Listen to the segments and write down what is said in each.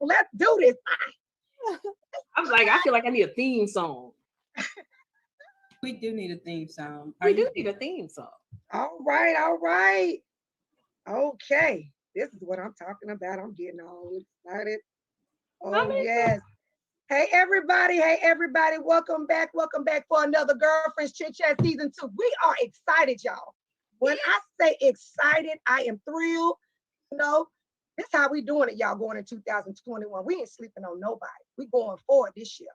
let's do this. I was like, I feel like I need a theme song. We do need a theme song. We do need a theme song. All right. Okay. This is what I'm talking about. I'm getting all excited. Oh, yes. Hey, everybody. Welcome back for another Girlfriends Chit Chat Season 2. We are excited, y'all. When I say excited, I am thrilled. You know, this is how we doing it, y'all, going in 2021. We ain't sleeping on nobody. We going forward this year.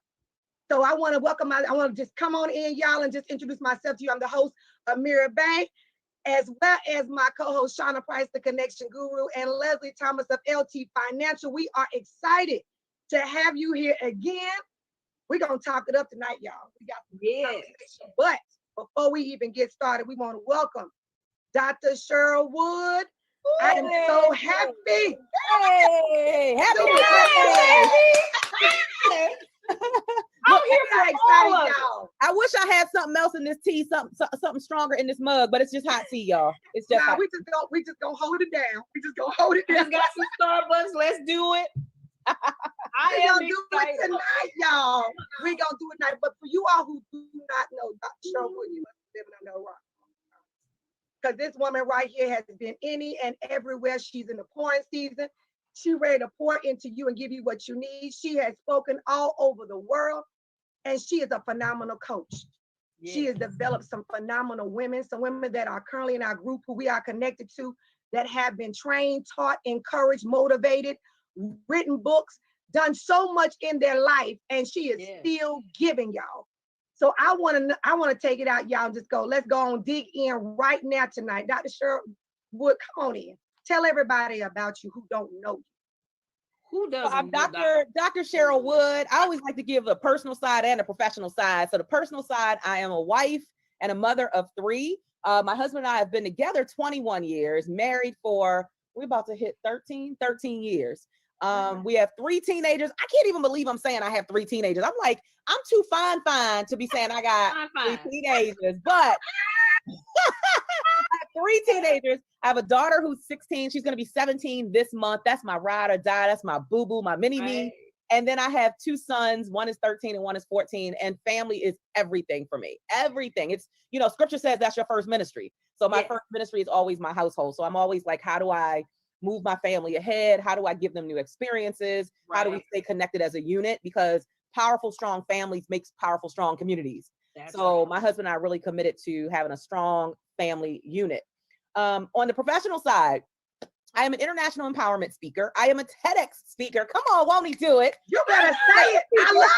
So I want to just come on in, y'all, and just introduce myself to you. I'm the host, Amira Bank, as well as my co-host, Shauna Price, the Connection Guru, and Leslie Thomas of LT Financial. We are excited to have you here again. We're going to talk it up tonight, y'all. We got some conversation. But before we even get started, we want to welcome Dr. Cheryl Wood. I am so happy. Hey, happy birthday. I'm here for excited, y'all. I wish I had something else in this tea, something stronger in this mug, but it's just hot tea, y'all. It's just hot. We just gonna hold it down. We just got some Starbucks. Let's do it. I am do it tonight, y'all. We gonna do it tonight. But for you all who do not know Dr. Cheryl Wood, you must be living under a rock. Because this woman right here has been any and everywhere. She's in the pouring season. She's ready to pour into you and give you what you need. She has spoken all over the world, and she is a phenomenal coach. Yes. She has developed some phenomenal women, some women that are currently in our group who we are connected to, that have been trained, taught, encouraged, motivated, written books, done so much in their life, and she is still giving, y'all. So I want to take it out, y'all, and just go. Let's go on, dig in right now tonight. Dr. Cheryl Wood, come on in. Tell everybody about you who don't know you. Who doesn't? I'm Dr. Cheryl Wood. I always like to give a personal side and a professional side. So the personal side, I am a wife and a mother of 3. My husband and I have been together 21 years, married for, we're about to hit 13 years. We have 3 teenagers. I can't even believe I'm saying I have 3 teenagers. I'm like, I'm too fine to be saying I got 3 teenagers, but I have 3 teenagers. I have a daughter who's 16. She's going to be 17 this month. That's my ride or die. That's my boo-boo, my mini-me. And then I have 2 sons. One is 13 and one is 14. And family is everything for me. Everything. It's, scripture says that's your first ministry. So my first ministry is always my household. So I'm always like, how do I move my family ahead? How do I give them new experiences? Right. How do we stay connected as a unit? Because powerful, strong families makes powerful, strong communities. My husband and I are really committed to having a strong family unit. On the professional side, I am an international empowerment speaker. I am a TEDx speaker. Come on, won't he do it? You better say it. I love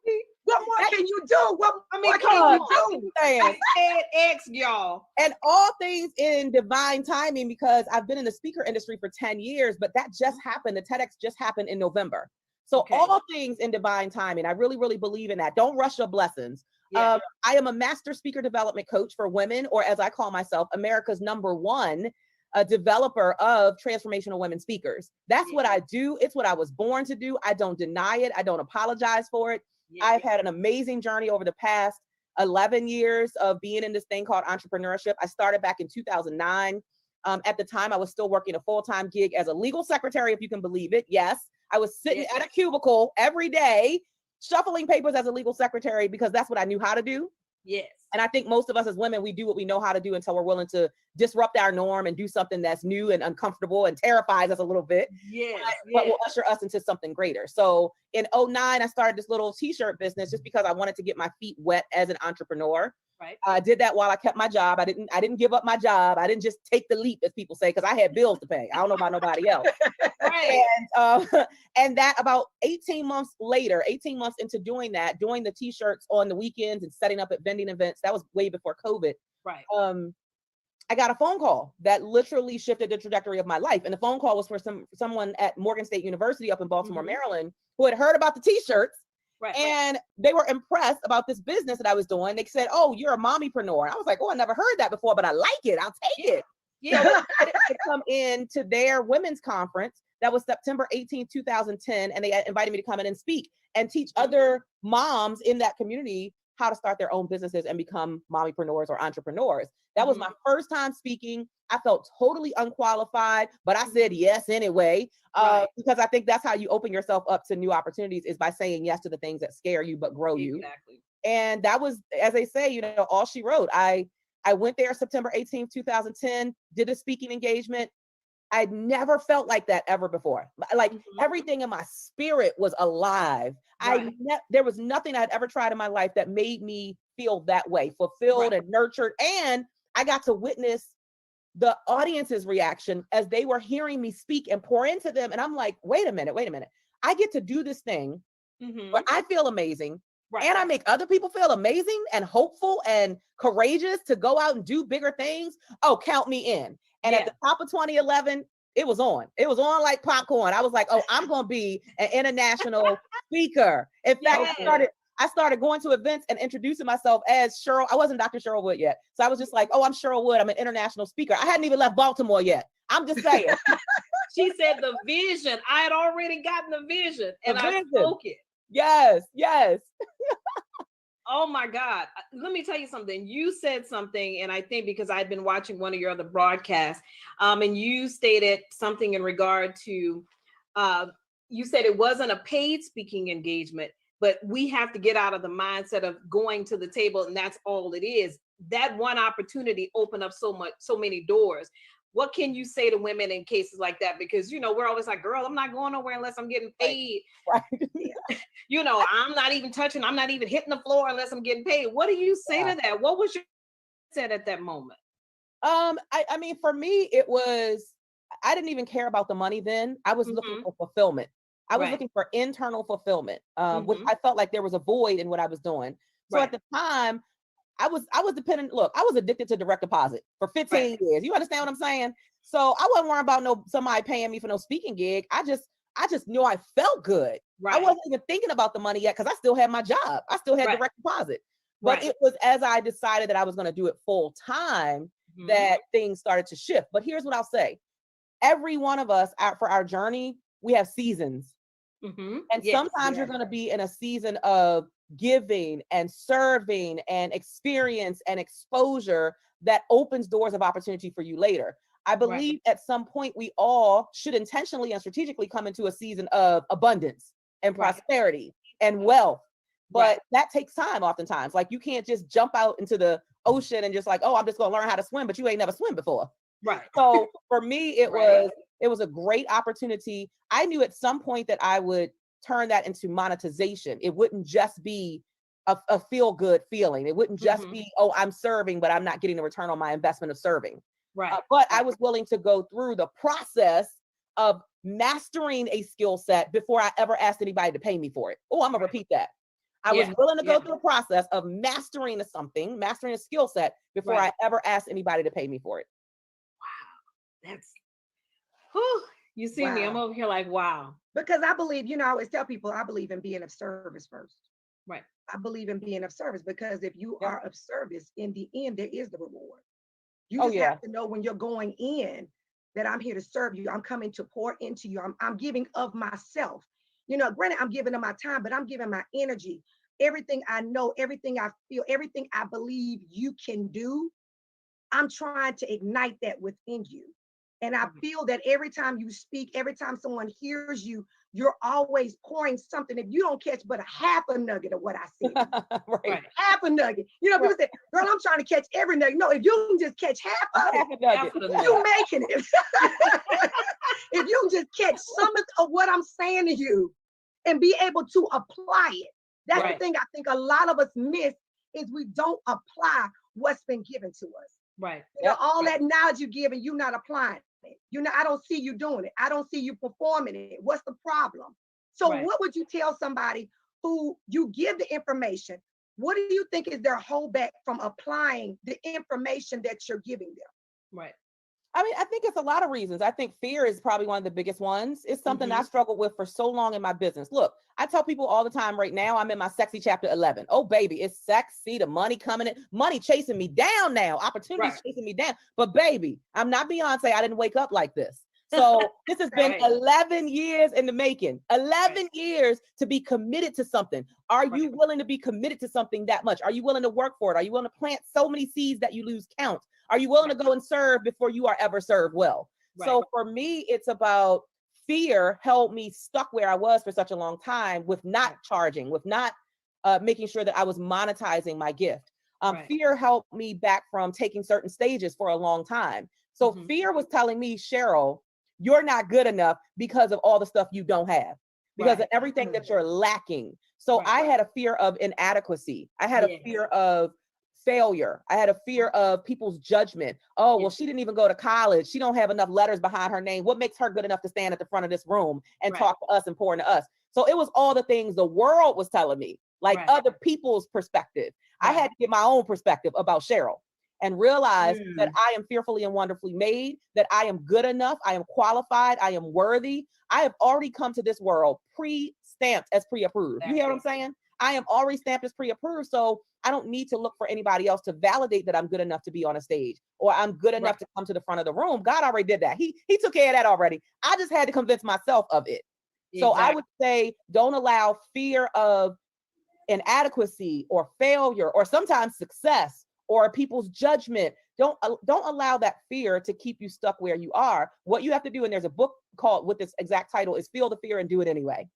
you. What more can you do? What can you do? TEDx, y'all. And all things in divine timing, because I've been in the speaker industry for 10 years, but that just happened. The TEDx just happened in November. So all things in divine timing. I really, really believe in that. Don't rush your blessings. I am a master speaker development coach for women, or as I call myself, America's #1 developer of transformational women speakers. That's what I do. It's what I was born to do. I don't deny it. I don't apologize for it. I've had an amazing journey over the past 11 years of being in this thing called entrepreneurship. I started back in 2009. At the time, I was still working a full-time gig as a legal secretary, if you can believe it. Yes, I was sitting at a cubicle every day, shuffling papers as a legal secretary, because that's what I knew how to do. Yes. And I think most of us as women, we do what we know how to do until we're willing to disrupt our norm and do something that's new and uncomfortable and terrifies us a little bit. But will usher us into something greater. So in 2009, I started this little t-shirt business just because I wanted to get my feet wet as an entrepreneur. Right. I did that while I kept my job. I didn't give up my job. I didn't just take the leap, as people say, because I had bills to pay. I don't know about nobody else. Right. And that about 18 months later, 18 months into doing the t-shirts on the weekends and setting up at vending events, that was way before COVID. Right. I got a phone call that literally shifted the trajectory of my life. And the phone call was for someone at Morgan State University up in Baltimore, Maryland, who had heard about the t-shirts. Right, and they were impressed about this business that I was doing. They said, "Oh, you're a mommypreneur." I was like, "Oh, I never heard that before, but I like it. I'll take it." So I to come in to their women's conference. That was September 18, 2010. And they invited me to come in and speak and teach other moms in that community how to start their own businesses and become mommypreneurs or entrepreneurs. That was my first time speaking. I felt totally unqualified, but I said yes anyway, because I think that's how you open yourself up to new opportunities, is by saying yes to the things that scare you but grow you. And that was, as they say, all she wrote. I went there September 18th, 2010, did a speaking engagement. I'd never felt like that ever before. Like everything in my spirit was alive. There was nothing I'd ever tried in my life that made me feel that way, fulfilled and nurtured. And I got to witness the audience's reaction as they were hearing me speak and pour into them. And I'm like, wait a minute. I get to do this thing where I feel amazing. And I make other people feel amazing and hopeful and courageous to go out and do bigger things. Oh, count me in. And at the top of 2011, it was on. It was on like popcorn. I was like, oh, I'm going to be an international speaker. In fact, I started going to events and introducing myself as Cheryl. I wasn't Dr. Cheryl Wood yet. So I was just like, oh, I'm Cheryl Wood. I'm an international speaker. I hadn't even left Baltimore yet. I'm just saying. She said the vision. I had already gotten the vision and I spoke it. Yes. Oh my God. Let me tell you something. You said something, and I think because I'd been watching one of your other broadcasts, and you stated something in regard to, you said it wasn't a paid speaking engagement, but we have to get out of the mindset of going to the table and that's all it is. That one opportunity opened up so many doors. What can you say to women in cases like that? Because, we're always like, girl, I'm not going nowhere unless I'm getting paid. Right. I'm not even hitting the floor unless I'm getting paid. What do you say to that? What was your said at that moment? I mean, for me, it was, I didn't even care about the money then. I was looking for fulfillment. I was looking for internal fulfillment, which I felt like there was a void in what I was doing. So at the time, I was dependent. Look, I was addicted to direct deposit for 15 years. You understand what I'm saying? So I wasn't worried about somebody paying me for no speaking gig. I just knew I felt good. I wasn't even thinking about the money yet because I still had my job. I still had direct deposit. But it was as I decided that I was going to do it full time that things started to shift. But here's what I'll say. Every one of us for our journey, we have seasons. And sometimes you're going to be in a season of giving and serving and experience and exposure that opens doors of opportunity for you later. I believe at some point we all should intentionally and strategically come into a season of abundance and prosperity and wealth. But that takes time oftentimes. Like you can't just jump out into the ocean and just like, oh, I'm just going to learn how to swim, but you ain't never swim before. So for me, it was a great opportunity. I knew at some point that I would turn that into monetization. It wouldn't just be a feel-good feeling. It wouldn't just be, oh, I'm serving, but I'm not getting the return on my investment of serving. But I was willing to go through the process of mastering a skill set before I ever asked anybody to pay me for it. Oh, I'm gonna repeat that. I was willing to go through the process of mastering a skill set before I ever asked anybody to pay me for it. Wow. That's, you see me, I'm over here like, wow. Because I believe, I always tell people, I believe in being of service first. I believe in being of service because if you are of service, in the end, there is the reward. You just have to know when you're going in that I'm here to serve you. I'm coming to pour into you. I'm giving of myself. Granted, I'm giving of my time, but I'm giving my energy, everything I know, everything I feel, everything I believe you can do. I'm trying to ignite that within you. And I feel that every time you speak, every time someone hears you, you're always pouring something. If you don't catch but a half a nugget of what I said, half a nugget. People say, girl, I'm trying to catch every nugget. No, if you can just catch half of it, you're making it. If you can just catch some of what I'm saying to you and be able to apply it. That's the thing I think a lot of us miss is we don't apply what's been given to us. All that knowledge you give and you're not applying it. I don't see you doing it. I don't see you performing it. What's the problem? So what would you tell somebody who you give the information? What do you think is their holdback from applying the information that you're giving them? I mean, I think it's a lot of reasons. I think fear is probably one of the biggest ones. It's something I struggled with for so long in my business. Look, I tell people all the time right now, I'm in my sexy chapter 11. Oh, baby, it's sexy. The money coming in, money chasing me down now, opportunities chasing me down. But baby, I'm not Beyonce. I didn't wake up like this. So this has been Right. 11 years in the making, 11 years to be committed to something. Are you willing to be committed to something that much? Are you willing to work for it? Are you willing to plant so many seeds that you lose count? Are you willing to go and serve before you are ever served well? So for me, it's about fear held me stuck where I was for such a long time with not charging, with not making sure that I was monetizing my gift. Fear helped me back from taking certain stages for a long time. So fear was telling me, Cheryl, you're not good enough because of all the stuff you don't have, because of everything that you're lacking. So I had a fear of inadequacy. I had a fear of failure. I had a fear of people's judgment. Oh, well, she didn't even go to college. She don't have enough letters behind her name. What makes her good enough to stand at the front of this room and talk to us and pour into us? So it was all the things the world was telling me, like other people's perspective. I had to get my own perspective about Cheryl and realize that I am fearfully and wonderfully made, that I am good enough, I am qualified, I am worthy. I have already come to this world pre-stamped as pre-approved. You hear what I'm saying? I am already stamped as pre-approved, so I don't need to look for anybody else to validate that I'm good enough to be on a stage or I'm good enough to come to the front of the room. God already did that. He took care of that already. I just had to convince myself of it. So I would say, don't allow fear of inadequacy or failure or sometimes success or people's judgment. Don't allow that fear to keep you stuck where you are. What you have to do, and there's a book called with this exact title, is Feel the Fear and Do It Anyway.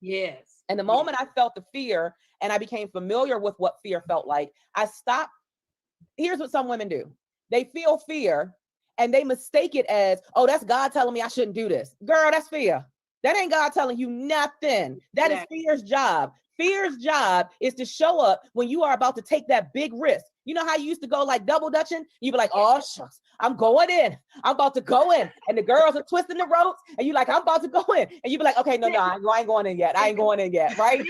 Yes. And the moment I felt the fear and I became familiar with what fear felt like, I stopped. Here's what some women do. They feel fear and they mistake it as, oh, that's God telling me I shouldn't do this. Girl, that's fear. That ain't God telling you nothing. That is fear's job. Fear's job is to show up when you are about to take that big risk. You know how you used to go like double dutching? You be like, oh, shucks, I'm going in. I'm about to go in. And the girls are twisting the ropes. And you like, I'm about to go in. And you be like, okay, no, I ain't going in yet. I ain't going in yet, right?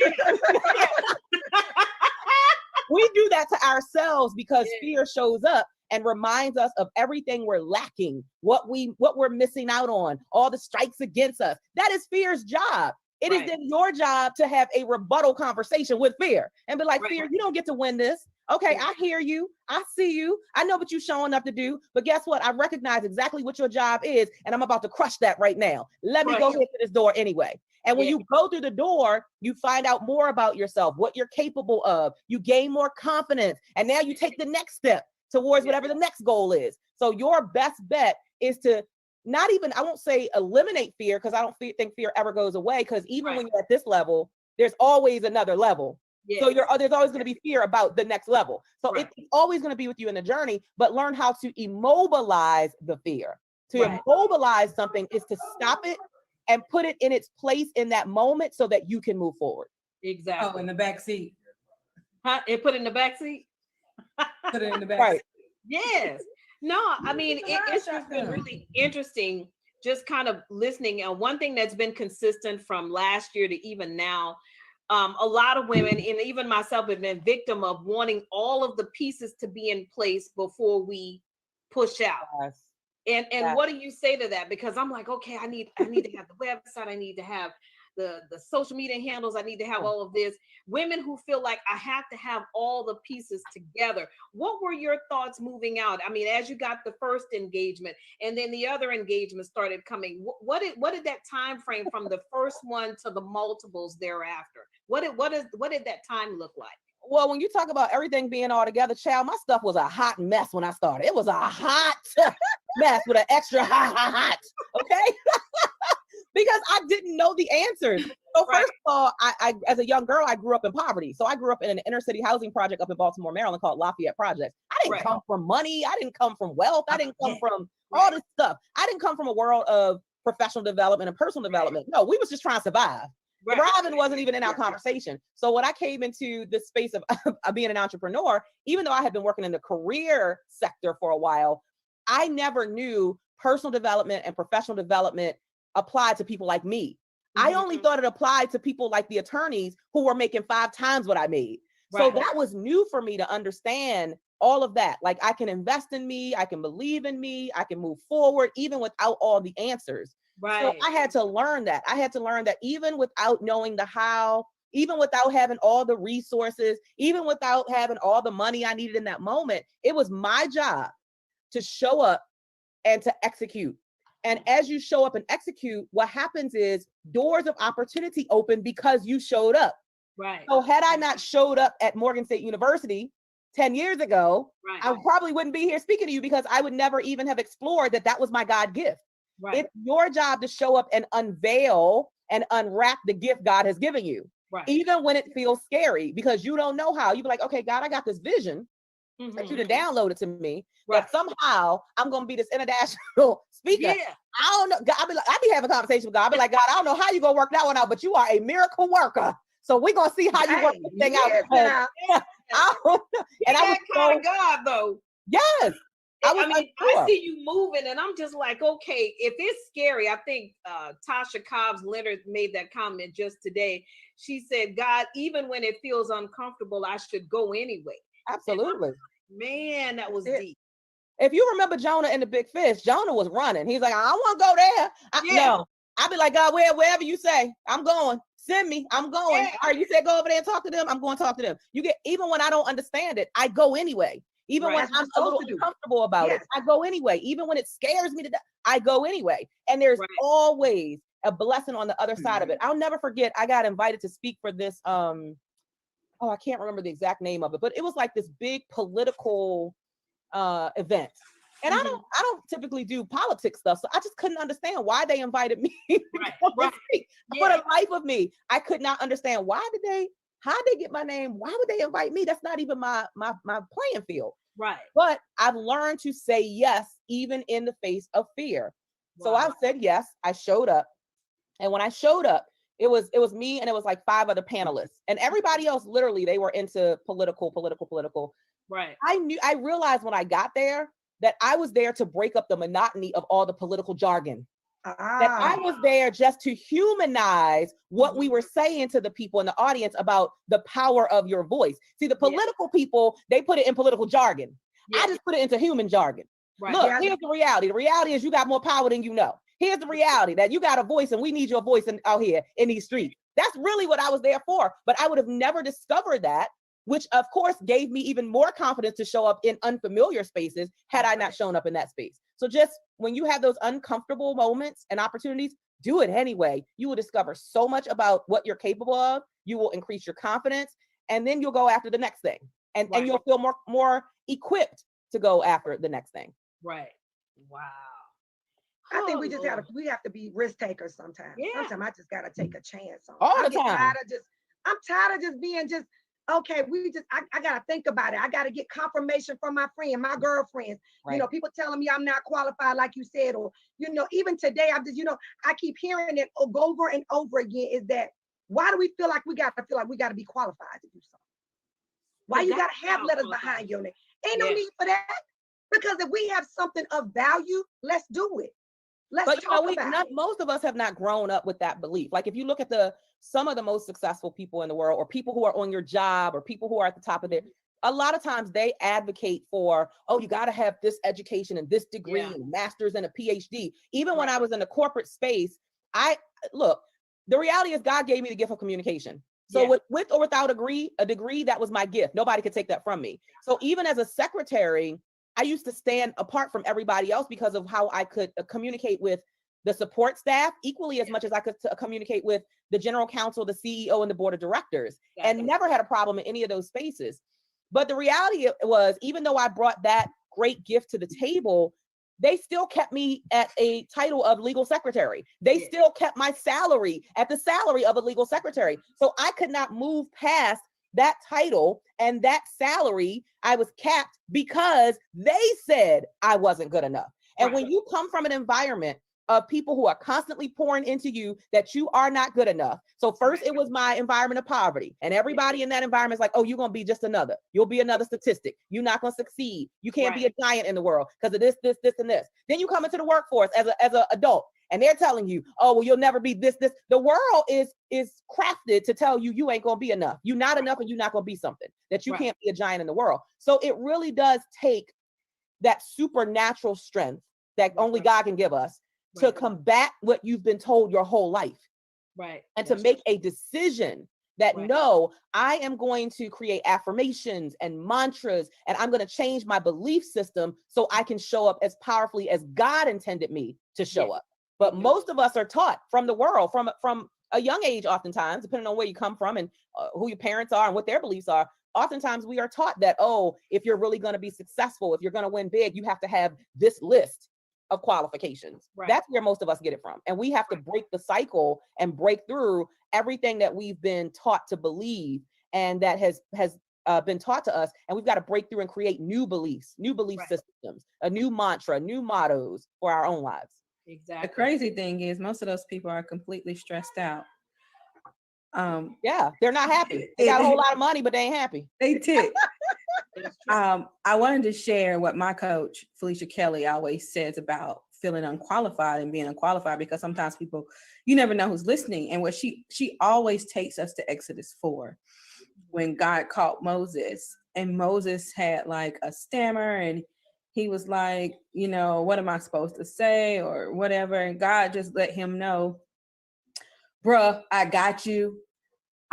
We do that to ourselves because fear shows up and reminds us of everything we're lacking, what we're missing out on, all the strikes against us. That is fear's job. It is then your job to have a rebuttal conversation with fear and be like, fear, you don't get to win this. Okay, I hear you. I see you. I know what you're showing up to do. But guess what? I recognize exactly what your job is. And I'm about to crush that right now. Let me go hit to this door anyway. And when you go through the door, you find out more about yourself, what you're capable of. You gain more confidence. And now you take the next step towards whatever the next goal is. So your best bet is to not even, I won't say eliminate fear, because I don't think fear ever goes away, because even when you're at this level, there's always another level. So there's always going to be fear about the next level. So it's always going to be with you in the journey, but learn how to immobilize the fear. To immobilize something is to stop it and put it in its place in that moment so that you can move forward. Exactly. Oh, in the back seat. Huh? It put it in the back seat? Put it in the back seat. Yes. No, I mean, it's just been really interesting just kind of listening. And one thing that's been consistent from last year to even now, a lot of women, and even myself, have been victim of wanting all of the pieces to be in place before we push out. And what do you say to that? Because I'm like, okay, I need to have the website, I need to have the social media handles, I need to have all of this. Women who feel like I have to have all the pieces together. What were your thoughts moving out? I mean, as you got the first engagement and then the other engagement started coming, what did that time frame from the first one to the multiples thereafter? What did that time look like? Well, when you talk about everything being all together, child, my stuff was a hot mess when I started. It was a hot mess with an extra hot, okay? Because I didn't know the answers. So first of all, I as a young girl, I grew up in poverty. So I grew up in an inner city housing project up in Baltimore, Maryland called Lafayette Projects. I didn't come from money. I didn't come from wealth. I didn't come from all this stuff. I didn't come from a world of professional development and personal development. No, we was just trying to survive. Thriving wasn't even in our conversation. So when I came into this space of being an entrepreneur, even though I had been working in the career sector for a while, I never knew personal development and professional development applied to people like me. I only thought it applied to people like the attorneys who were making 5 times what I made. So that was new for me to understand all of that. Like, I can invest in me, I can believe in me, I can move forward even without all the answers. So I had to learn that. I had to learn that even without knowing the how, even without having all the resources, even without having all the money I needed in that moment, it was my job to show up and to execute. And as you show up and execute, what happens is doors of opportunity open because you showed up. Right. So had I not showed up at Morgan State University 10 years ago, Right. I probably wouldn't be here speaking to you because I would never even have explored that was my God gift. Right. It's your job to show up and unveil and unwrap the gift God has given you. Right. Even when it feels scary, because you don't know how. You be like, okay, God, I got this vision that you done downloaded to me, that somehow I'm gonna be this international speaker. Yeah. I don't know. God, I be having a conversation with God. I be like, God, I don't know how you gonna work that one out, but you are a miracle worker. So we're gonna see how you work this thing out. I don't know. And I was kind of God though. Yes. I see you moving, and I'm just like, okay, if it's scary, I think Tasha Cobbs Leonard made that comment just today. She said, God, even when it feels uncomfortable, I should go anyway. Absolutely. Man, that was deep. If you remember Jonah and the big fish, Jonah was running. He's like, I don't want to go there. No, I'd be like, God, wherever you say, I'm going. Send me. I'm going. Yeah. All right, you said go over there and talk to them. I'm going to talk to them. Even when I don't understand it, I go anyway. Even when I'm a little uncomfortable about it, I go anyway. Even when it scares me to death, I go anyway. And there's always a blessing on the other side of it. I'll never forget, I got invited to speak for this, I can't remember the exact name of it, but it was like this big political event. And I don't typically do politics stuff, so I just couldn't understand why they invited me. For the life of me, I could not understand how they get my name? Why would they invite me? That's not even my playing field. Right. But I've learned to say yes, even in the face of fear. So I said yes. I showed up. And when I showed up, it was me and it was like 5 other panelists. And everybody else, literally, they were into political. Right. I realized when I got there that I was there to break up the monotony of all the political jargon. That I was there just to humanize what we were saying to the people in the audience about the power of your voice. See, the political people, they put it in political jargon. I just put it into human jargon. Right. Look, here's the reality. The reality is you got more power than you know. Here's the reality that you got a voice and we need your voice out here in these streets. That's really what I was there for. But I would have never discovered that, which of course gave me even more confidence to show up in unfamiliar spaces had I not shown up in that space. So just when you have those uncomfortable moments and opportunities, do it anyway. You will discover so much about what you're capable of. You will increase your confidence, and then you'll go after the next thing. And you'll feel more equipped to go after the next thing. Right. Wow. I think we have to be risk takers sometimes. Yeah. Sometimes I just gotta take a chance on all the time. I'm tired of just being okay, I gotta think about it. I gotta get confirmation from my friend, my girlfriends. Right. People telling me I'm not qualified, like you said, or even today, I keep hearing it over and over again. Is that why do we feel like we gotta be qualified to do something? Why you gotta have letters behind your name? Ain't no need for that. Because if we have something of value, let's do it. Let's talk about it. Most of us have not grown up with that belief. Like if you look at some of the most successful people in the world, or people who are on your job, or people who are at the top of a lot of times they advocate for, you got to have this education and this degree and master's and a PhD. Even when I was in the corporate space, the reality is God gave me the gift of communication. So with or without a degree, that was my gift. Nobody could take that from me. So even as a secretary, I used to stand apart from everybody else because of how I could communicate with the support staff equally as much as I could communicate with the general counsel, the CEO, and the board of directors, and never had a problem in any of those spaces. But the reality was, even though I brought that great gift to the table, they still kept me at a title of legal secretary. They still kept my salary at the salary of a legal secretary. So I could not move past that title and that salary. I was capped because they said I wasn't good enough. And when you come from an environment of people who are constantly pouring into you that you are not good enough. So first it was my environment of poverty, and everybody in that environment is like, you're going to be just you'll be another statistic. You're not going to succeed. You can't be a giant in the world because of this, and this. Then you come into the workforce as an adult, and they're telling you, you'll never be this. The world is crafted to tell you, you ain't going to be enough. You're not enough, and you're not going to be something, that you can't be a giant in the world. So it really does take that supernatural strength that only God can give us to combat what you've been told your whole life. Right. And to make a decision that Right. know I am going to create affirmations and mantras, and I'm going to change my belief system so I can show up as powerfully as God intended me to show up. But most of us are taught from the world, from a young age, oftentimes, depending on where you come from and who your parents are and what their beliefs are. Oftentimes we are taught that, oh, if you're really going to be successful, if you're going to win big, you have to have this list of qualifications. Right. That's where most of us get it from. And we have to break the cycle and break through everything that we've been taught to believe and that has been taught to us. And we've got to break through and create new beliefs, new belief systems, a new mantra, new mottos for our own lives. Exactly. The crazy thing is most of those people are completely stressed out. Yeah, they're not happy. They got a whole lot of money, but they ain't happy. They tick. I wanted to share what my coach, Felicia Kelly, always says about feeling unqualified and being unqualified, because sometimes people, you never know who's listening. And what she always takes us to Exodus 4, when God called Moses, and Moses had like a stammer, and he was like, you know, what am I supposed to say or whatever? And God just let him know, bruh, I got you.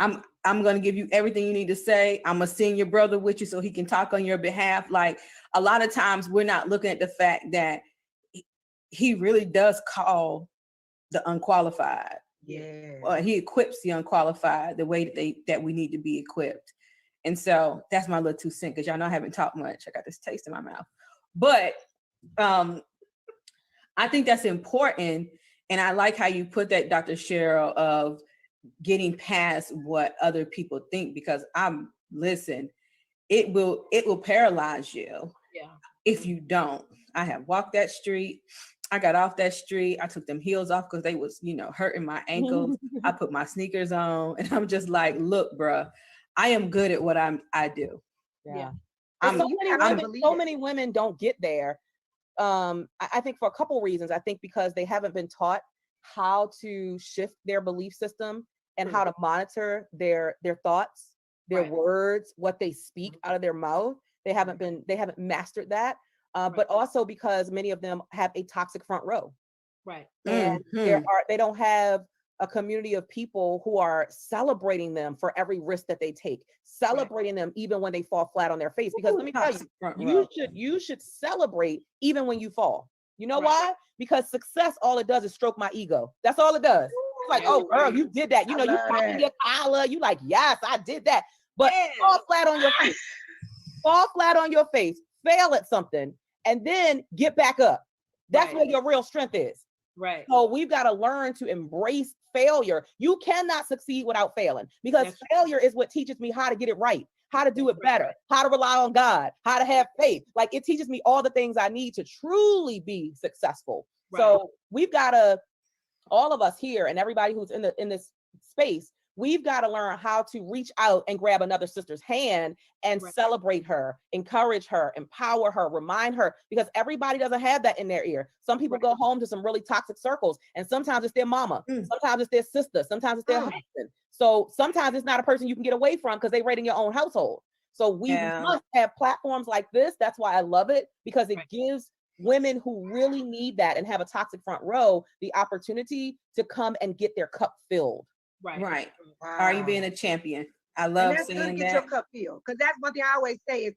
I'm going to give you everything you need to say. I'm going to send your brother with you so he can talk on your behalf. Like, a lot of times we're not looking at the fact that he really does call the unqualified. Yeah. He equips the unqualified the way that we need to be equipped. And so that's my little 2 cents, because y'all know I haven't talked much. I got this taste in my mouth. But I think that's important. And I like how you put that, Dr. Cheryl, of getting past what other people think, because it will paralyze you if you don't. I have walked that street. I got off that street. I took them heels off because they was, hurting my ankles. I put my sneakers on, and I'm just like, look, bruh, I am good at what I do. Yeah. So many women don't get there. I think for a couple reasons. I think because they haven't been taught how to shift their belief system and how to monitor their thoughts, their words, what they speak out of their mouth. They haven't mastered that. But also because many of them have a toxic front row. Right. And they don't have a community of people who are celebrating them for every risk that they take, celebrating them even when they fall flat on their face. Because let me tell you, you should celebrate even when you fall. You know why? Because success, all it does is stroke my ego. That's all it does. It's like, oh girl, you did that. You popping your collar. You like, yes, I did that. But fall flat on your face. Fall flat on your face. Fail at something, and then get back up. That's where your real strength is. Right. So we've got to learn to embrace failure. You cannot succeed without failing, because failure is what teaches me how to get it right, how to do it better, how to rely on God, how to have faith. Like, it teaches me all the things I need to truly be successful. Right. So we've got to, all of us here and everybody who's in this space, we've got to learn how to reach out and grab another sister's hand and celebrate her, encourage her, empower her, remind her, because everybody doesn't have that in their ear. Some people go home to some really toxic circles, and sometimes it's their mama, sometimes it's their sister, sometimes it's their husband. So sometimes it's not a person you can get away from because they right in your own household. So we must have platforms like this. That's why I love it, because it gives women who really need that and have a toxic front row the opportunity to come and get their cup filled. Right. Wow. Are you being a champion? I love seeing get your cup filled, because that's one thing I always say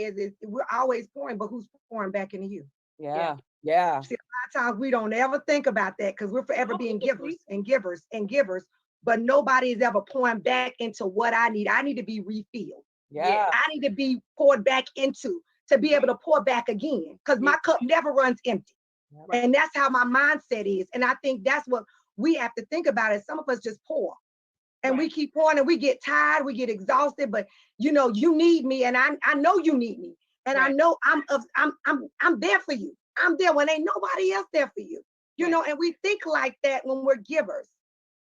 is we're always pouring, but who's pouring back into you? Yeah. See, a lot of times we don't ever think about that, because we're forever being givers and givers and givers, but nobody is ever pouring back into what I need. I need to be refilled. Yeah. I need to be poured back into to be able to pour back again, because my cup never runs empty. And that's how my mindset is. And I think that's what we have to think about it. Some of us just pour, and we keep pouring, and we get tired, we get exhausted, but you need me, and I know you need me, and I know I'm there for you. I'm there when ain't nobody else there for you, and we think like that when we're givers.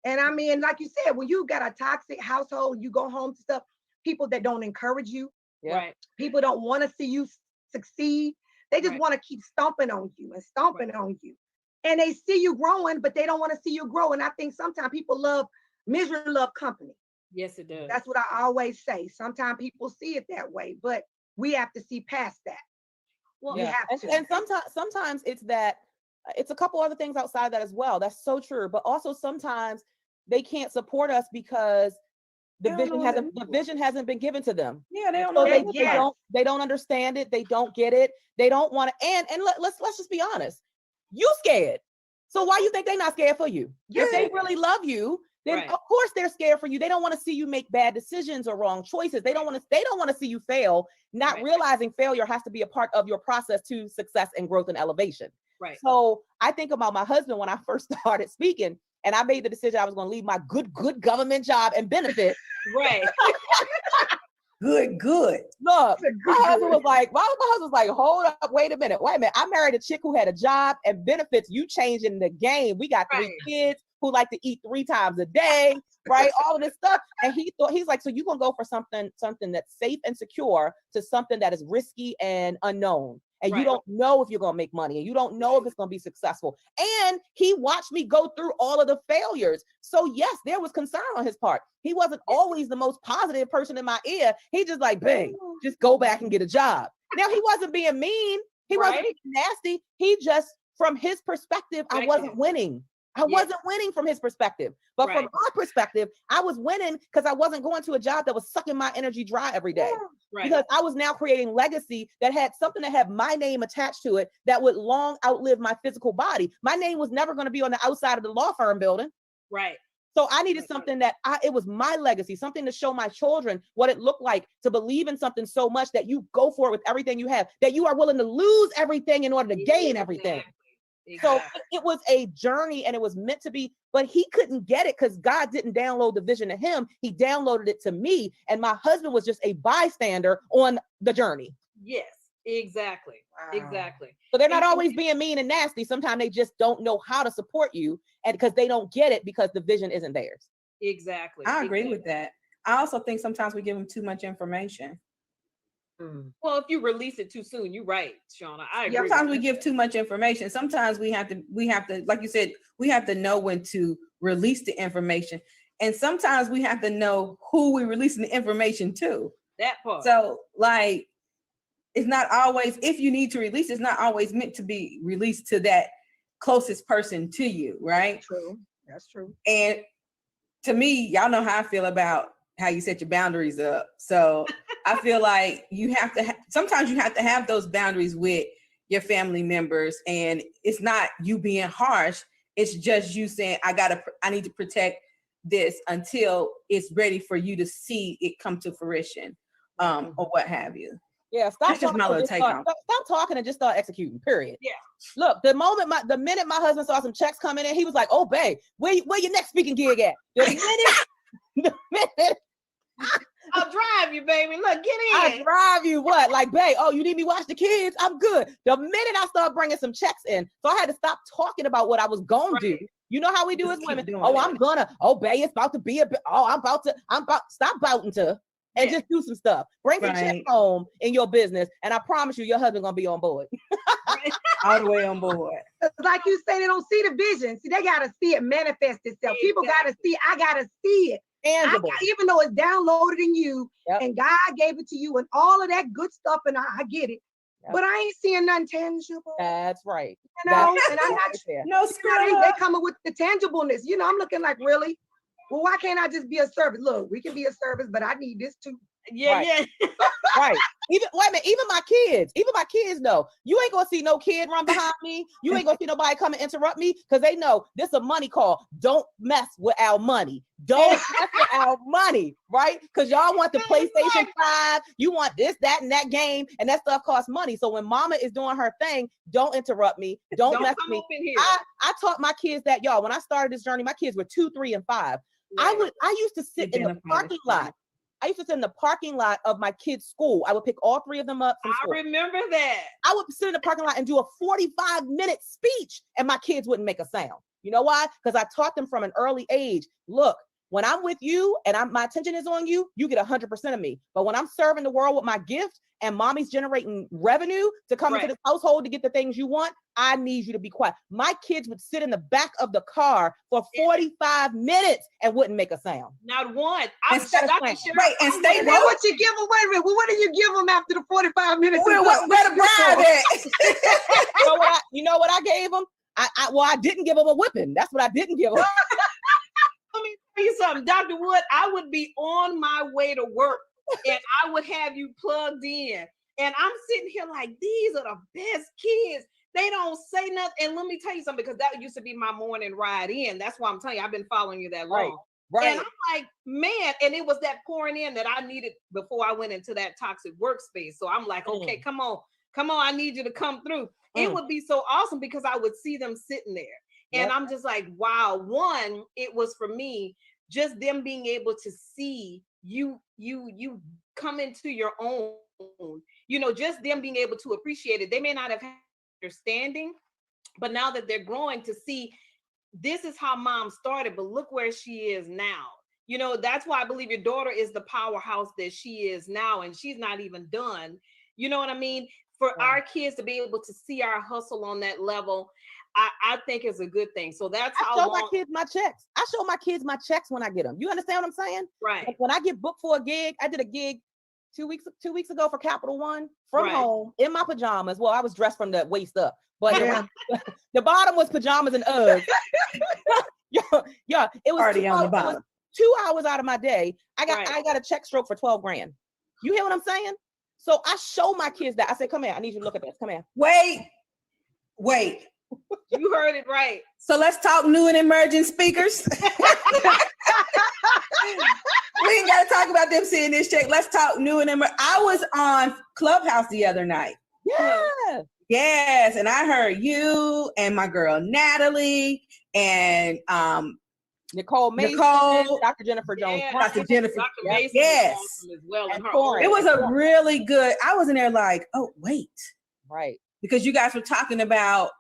And I mean, like you said, when you got a toxic household, you go home to stuff, people that don't encourage you, people don't want to see you succeed. They just want to keep stomping on you and stomping on you. And they see you growing, but they don't want to see you grow. And I think sometimes people misery love company. Yes, it does. That's what I always say. Sometimes people see it that way, but we have to see past that. Well, and sometimes it's that, it's a couple other things outside of that as well. That's so true. But also sometimes they can't support us because the They don't know vision hasn't been given to them. Yeah, they don't So know. they don't understand it. They don't get it. They don't want to. And let's just be honest. You scared. So why you think they're not scared for you? Yeah. If they really love you, then of course they're scared for you. They don't want to see you make bad decisions or wrong choices. They don't want to see you fail, not realizing failure has to be a part of your process to success and growth and elevation. Right. So I think about my husband when I first started speaking, and I made the decision I was going to leave my good government job and benefit. Right. Good. Look, my husband was like, hold up, wait a minute. I married a chick who had a job and benefits. You changing the game. We got 3 kids who like to eat 3 times a day, right? All of this stuff. And he's like, so you're going to go for something that's safe and secure to something that is risky and unknown. And you don't know if you're going to make money, and you don't know if it's going to be successful. And he watched me go through all of the failures. So yes, there was concern on his part. He wasn't always the most positive person in my ear. He just like, bang, just go back and get a job. Now he wasn't being mean. He wasn't being nasty. He just, from his perspective, I wasn't winning. I wasn't winning from his perspective. But from our perspective, I was winning because I wasn't going to a job that was sucking my energy dry every day. Because I was now creating legacy that had something that had my name attached to it that would long outlive my physical body. My name was never going to be on the outside of the law firm building. Right. So I needed something that it was my legacy, something to show my children what it looked like to believe in something so much that you go for it with everything you have, that you are willing to lose everything in order to gain everything. So it was a journey, and it was meant to be, but he couldn't get it because God didn't download the vision to him. He downloaded it to me, and my husband was just a bystander on the journey. Yes, exactly. Wow. Exactly. So they're not always being mean and nasty. Sometimes they just don't know how to support you, and because they don't get it because the vision isn't theirs. Exactly. I agree with that. I also think sometimes we give them too much information. Well, if you release it too soon, you're right, Shauna. I agree. Sometimes we give too much information. Sometimes we have to, like you said, we have to know when to release the information. And sometimes we have to know who we're releasing the information to. That part. So like, it's not always, if you need to release, it's not always meant to be released to that closest person to you, right? True. That's true. And to me, y'all know how I feel about how you set your boundaries up. So I feel like you have to, sometimes you have to have those boundaries with your family members, and it's not you being harsh. It's just you saying, I need to protect this until it's ready for you to see it come to fruition, or what have you. Yeah, stop talking and just start executing, period. Yeah. Look, the minute my husband saw some checks coming in, he was like, oh, babe, where your next speaking gig at? The minute I'll drive you, baby. Look, get in. I'll drive you. What? Like, babe, oh, you need me to watch the kids? I'm good. The minute I start bringing some checks in, so I had to stop talking about what I was going to do. You know how we do as women? Oh, babe, it's about to be stop bouting to, and just do some stuff. Bring some checks home in your business, and I promise you, your husband's going to be on board. All the way on board. Like you say, they don't see the vision. See, they got to see it manifest itself. People got to see, I got to see it. Even though it's downloaded in you, and God gave it to you and all of that good stuff, and I get it, but I ain't seeing nothing tangible. That's right. You know, and I'm not there. No, they coming with the tangibleness. You know, I'm looking like, really? Well, why can't I just be a service? Look, we can be a service, but I need this too. Yeah. Right. Even my kids know. You ain't gonna see no kid run behind me. You ain't gonna see nobody come and interrupt me, because they know this is a money call. Don't mess with our money. Don't mess with our money, right? Because y'all want the PlayStation 5, you want this, that, and that game, and that stuff costs money. So when mama is doing her thing, don't interrupt me. Don't mess with me. I taught my kids that, y'all. When I started this journey, my kids were 2, 3, and 5. I used to sit in the parking lot. I used to sit in the parking lot of my kids' school. I would pick all 3 of them up from school. I remember that. I would sit in the parking lot and do a 45-minute speech, and my kids wouldn't make a sound. You know why? Because I taught them from an early age, look, when I'm with you and my attention is on you, you get 100% of me. But when I'm serving the world with my gift and mommy's generating revenue to come into this household to get the things you want, I need you to be quiet. My kids would sit in the back of the car for 45 minutes and wouldn't make a sound. Not one. And stay what you give them? Wait a minute. Well, what do you give them after the 45 minutes? Where the bride at? You know what I gave them? I didn't give them a whipping. That's what I didn't give them. tell you something, Dr. Wood, I would be on my way to work and I would have you plugged in. And I'm sitting here like, these are the best kids. They don't say nothing. And let me tell you something, because that used to be my morning ride in. That's why I'm telling you, I've been following you that long. Right. And I'm like, man, and it was that pouring in that I needed before I went into that toxic workspace. So I'm like, okay, come on, I need you to come through. It would be so awesome because I would see them sitting there. And I'm just like, wow. One, it was for me, just them being able to see you come into your own, just them being able to appreciate it. They may not have had understanding, but now that they're growing to see, this is how mom started, but look where she is now. That's why I believe your daughter is the powerhouse that she is now, and she's not even done. You know what I mean? For our kids to be able to see our hustle on that level, I think is a good thing. So that's how I show my kids my checks. I show my kids my checks when I get them. You understand what I'm saying? Right. Like when I get booked for a gig, I did a gig 2 weeks ago for Capital One from home in my pajamas. Well, I was dressed from the waist up, but the bottom was pajamas and Uggs. Yeah, it was already on the bottom. 2 hours out of my day. I got a check stroke for $12,000. You hear what I'm saying? So I show my kids that. I said, come here, I need you to look at this. Come here. Wait. You heard it right. So let's talk new and emerging speakers. We ain't got to talk about them seeing this check. Let's talk new and emerging. I was on Clubhouse the other night. Yeah. Yes, and I heard you and my girl Natalie and Nicole Mason, Dr. Jennifer Jones, Dr. Jennifer. Dr. Mason Yes. Awesome as well. It was a really good. I was in there like, oh wait, right, because you guys were talking about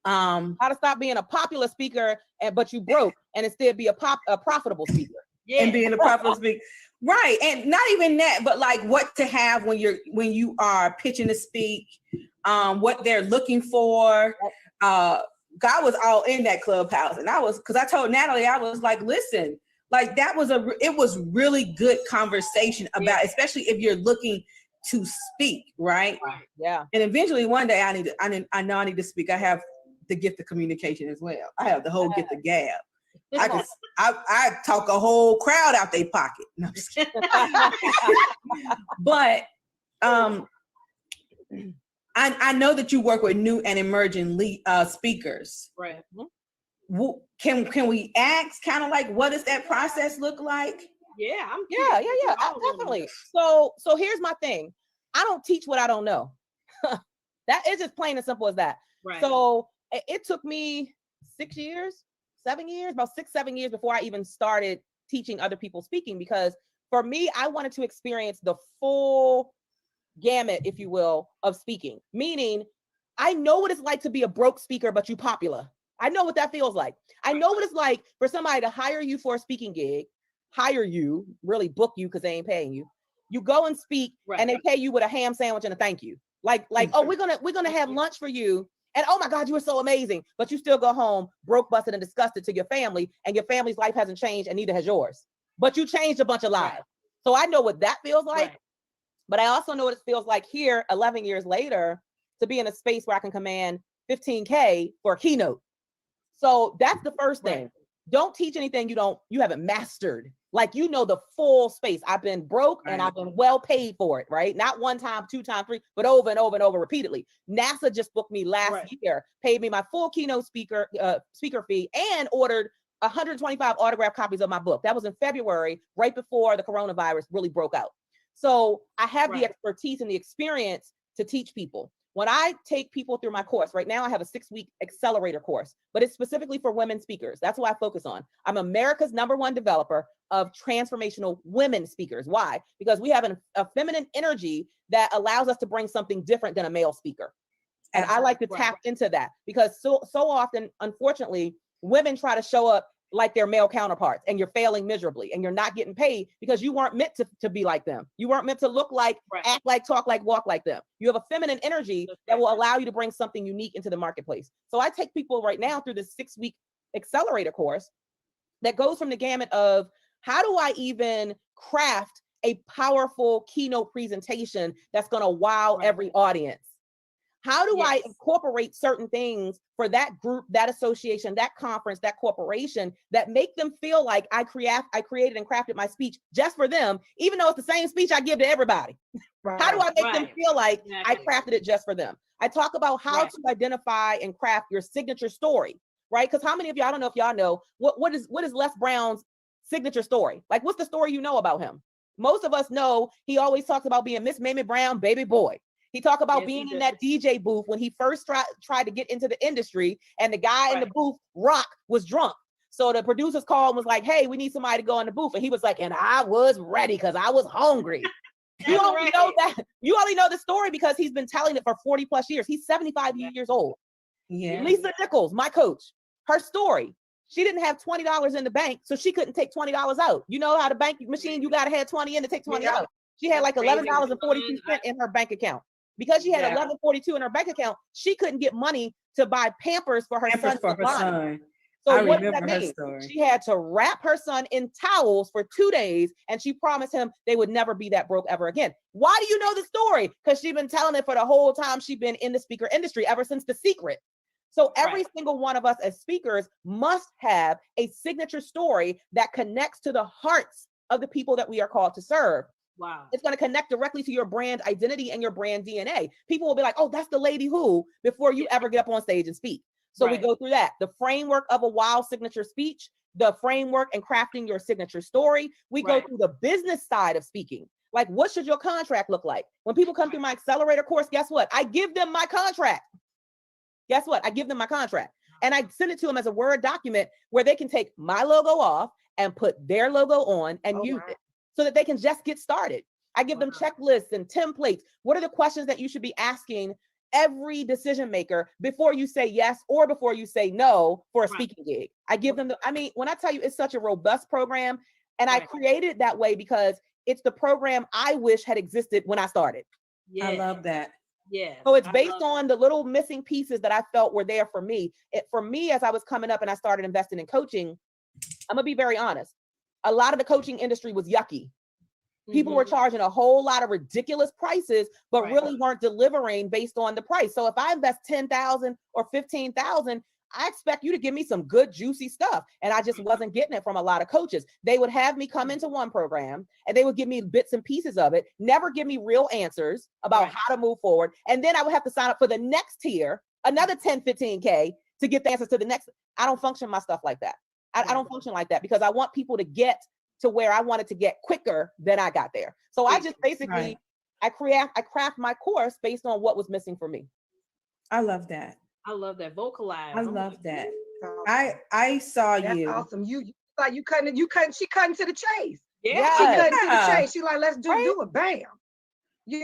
how to stop being a popular speaker, but you broke, and instead be a profitable speaker. Yeah. And being a profitable speaker. Right. And not even that, but like what to have when you are pitching to speak, what they're looking for. God was all in that Clubhouse. And because I told Natalie, I was like, listen, like it was really good conversation about, especially if you're looking to speak, right? Yeah. And eventually one day I know I need to speak. I have the gift of communication as well. I have the whole gift of gab. I talk a whole crowd out their pocket. No, I'm just kidding. But I know that you work with new and emerging speakers. Right. Can we ask kind of like, what does that process look like? Yeah. Definitely. So here's my thing. I don't teach what I don't know. That is just plain and simple as that. Right. So it took me 7 years, about 6-7 years before I even started teaching other people speaking, because for me, I wanted to experience the full gamut, if you will, of speaking. Meaning, I know what it's like to be a broke speaker, but you popular. I know what that feels like. I know what it's like for somebody to hire you for a speaking gig, really book you because they ain't paying you. You go and speak, and they pay you with a ham sandwich and a thank you. Like, oh, we're gonna have lunch for you. And oh my God, you were so amazing. But you still go home broke, busted, and disgusted to your family, and your family's life hasn't changed, and neither has yours. But you changed a bunch of lives. So I know what that feels like. But I also know what it feels like here, 11 years later, to be in a space where I can command $15K for a keynote. So that's the first thing. Don't teach anything you haven't mastered. Like, the full space. I've been broke and I've been well paid for it, right? Not one time, 2 times, 3, but over and over and over repeatedly. NASA just booked me last year, paid me my full keynote speaker fee, and ordered 125 autographed copies of my book. That was in February, right before the coronavirus really broke out. So I have the expertise and the experience to teach people. When I take people through my course, right now I have a 6-week accelerator course, but it's specifically for women speakers. That's what I focus on. I'm America's #1 developer of transformational women speakers. Why? Because we have a feminine energy that allows us to bring something different than a male speaker. And I like to tap into that, because so often, unfortunately, women try to show up like their male counterparts, and you're failing miserably, and you're not getting paid because you weren't meant to be like them. You weren't meant to look like, act like, talk like, walk like them. You have a feminine energy that will allow you to bring something unique into the marketplace. So I take people right now through this 6-week accelerator course that goes from the gamut of, how do I even craft a powerful keynote presentation that's going to wow every audience? How do I Yes. incorporate certain things for that group, that association, that conference, that corporation that make them feel like I created and crafted my speech just for them, even though it's the same speech I give to everybody? Right. How do I make them Right. feel like I Exactly. crafted it just for them? I talk about how Right. to identify and craft your signature story, right? Because how many of y'all, I don't know if y'all know, what is Les Brown's signature story? Like, what's the story you know about him? Most of us know he always talks about being Miss Mamie Brown, baby boy. He talked about Yes, being he in does. that DJ booth when he first tried to get into the industry, and the guy in the Right. booth, Rock, was drunk. So the producers called and was like, hey, we need somebody to go in the booth. And he was like, and I was ready because I was hungry. You That's only right. know that. You only know the story because he's been telling it for 40 plus years. He's 75 years old. Yeah. Lisa Nichols, my coach, her story. She didn't have $20 in the bank, so she couldn't take $20 out. You know how the bank machine, you gotta have 20 in to take 20 Yeah. out. She had like That's crazy. $11.42 in her bank account. Because she had Yeah. $11.42 in her bank account, she couldn't get money to buy Pampers for her Pampers son. for her son. So I what does that remember her mean? story. She had to wrap her son in towels for 2 days, and she promised him they would never be that broke ever again. Why do you know the story? Because she's been telling it for the whole time she's been in the speaker industry, ever since The Secret. So every single one of us as speakers must have a signature story that connects to the hearts of the people that we are called to serve. Wow. It's going to connect directly to your brand identity and your brand DNA. People will be like, oh, that's the lady who, before you ever get up on stage and speak. So we go through that. The framework of a wild signature speech, the framework and crafting your signature story. We go through the business side of speaking. Like, what should your contract look like? When people come through my accelerator course, guess what? I give them my contract. Guess what? I give them my contract. And I send it to them as a Word document where they can take my logo off and put their logo on and use it so that they can just get started. I give them checklists and templates. What are the questions that you should be asking every decision maker before you say yes or before you say no for a speaking gig? I give them when I tell you it's such a robust program, and I created it that way because it's the program I wish had existed when I started. Yeah. I love that. Yeah. So it's based on the little missing pieces that I felt were there for me. For me, as I was coming up and I started investing in coaching, I'm gonna be very honest. A lot of the coaching industry was yucky. People were charging a whole lot of ridiculous prices, but really weren't delivering based on the price. So if I invest $10,000 or $15,000, I expect you to give me some good, juicy stuff. And I just wasn't getting it from a lot of coaches. They would have me come into one program and they would give me bits and pieces of it, never give me real answers about how to move forward. And then I would have to sign up for the next tier, another 10, 15K to get the answers to the next. I don't function my stuff like that. I don't function like that because I want people to get to where I wanted to get quicker than I got there. So I just basically, I craft my course based on what was missing for me. I love that. I love that. Vocalize. I love that. Awesome. I saw That's you. awesome. She cutting to the chase. Yeah. She cutting to the chase. She like, let's do it. Bam.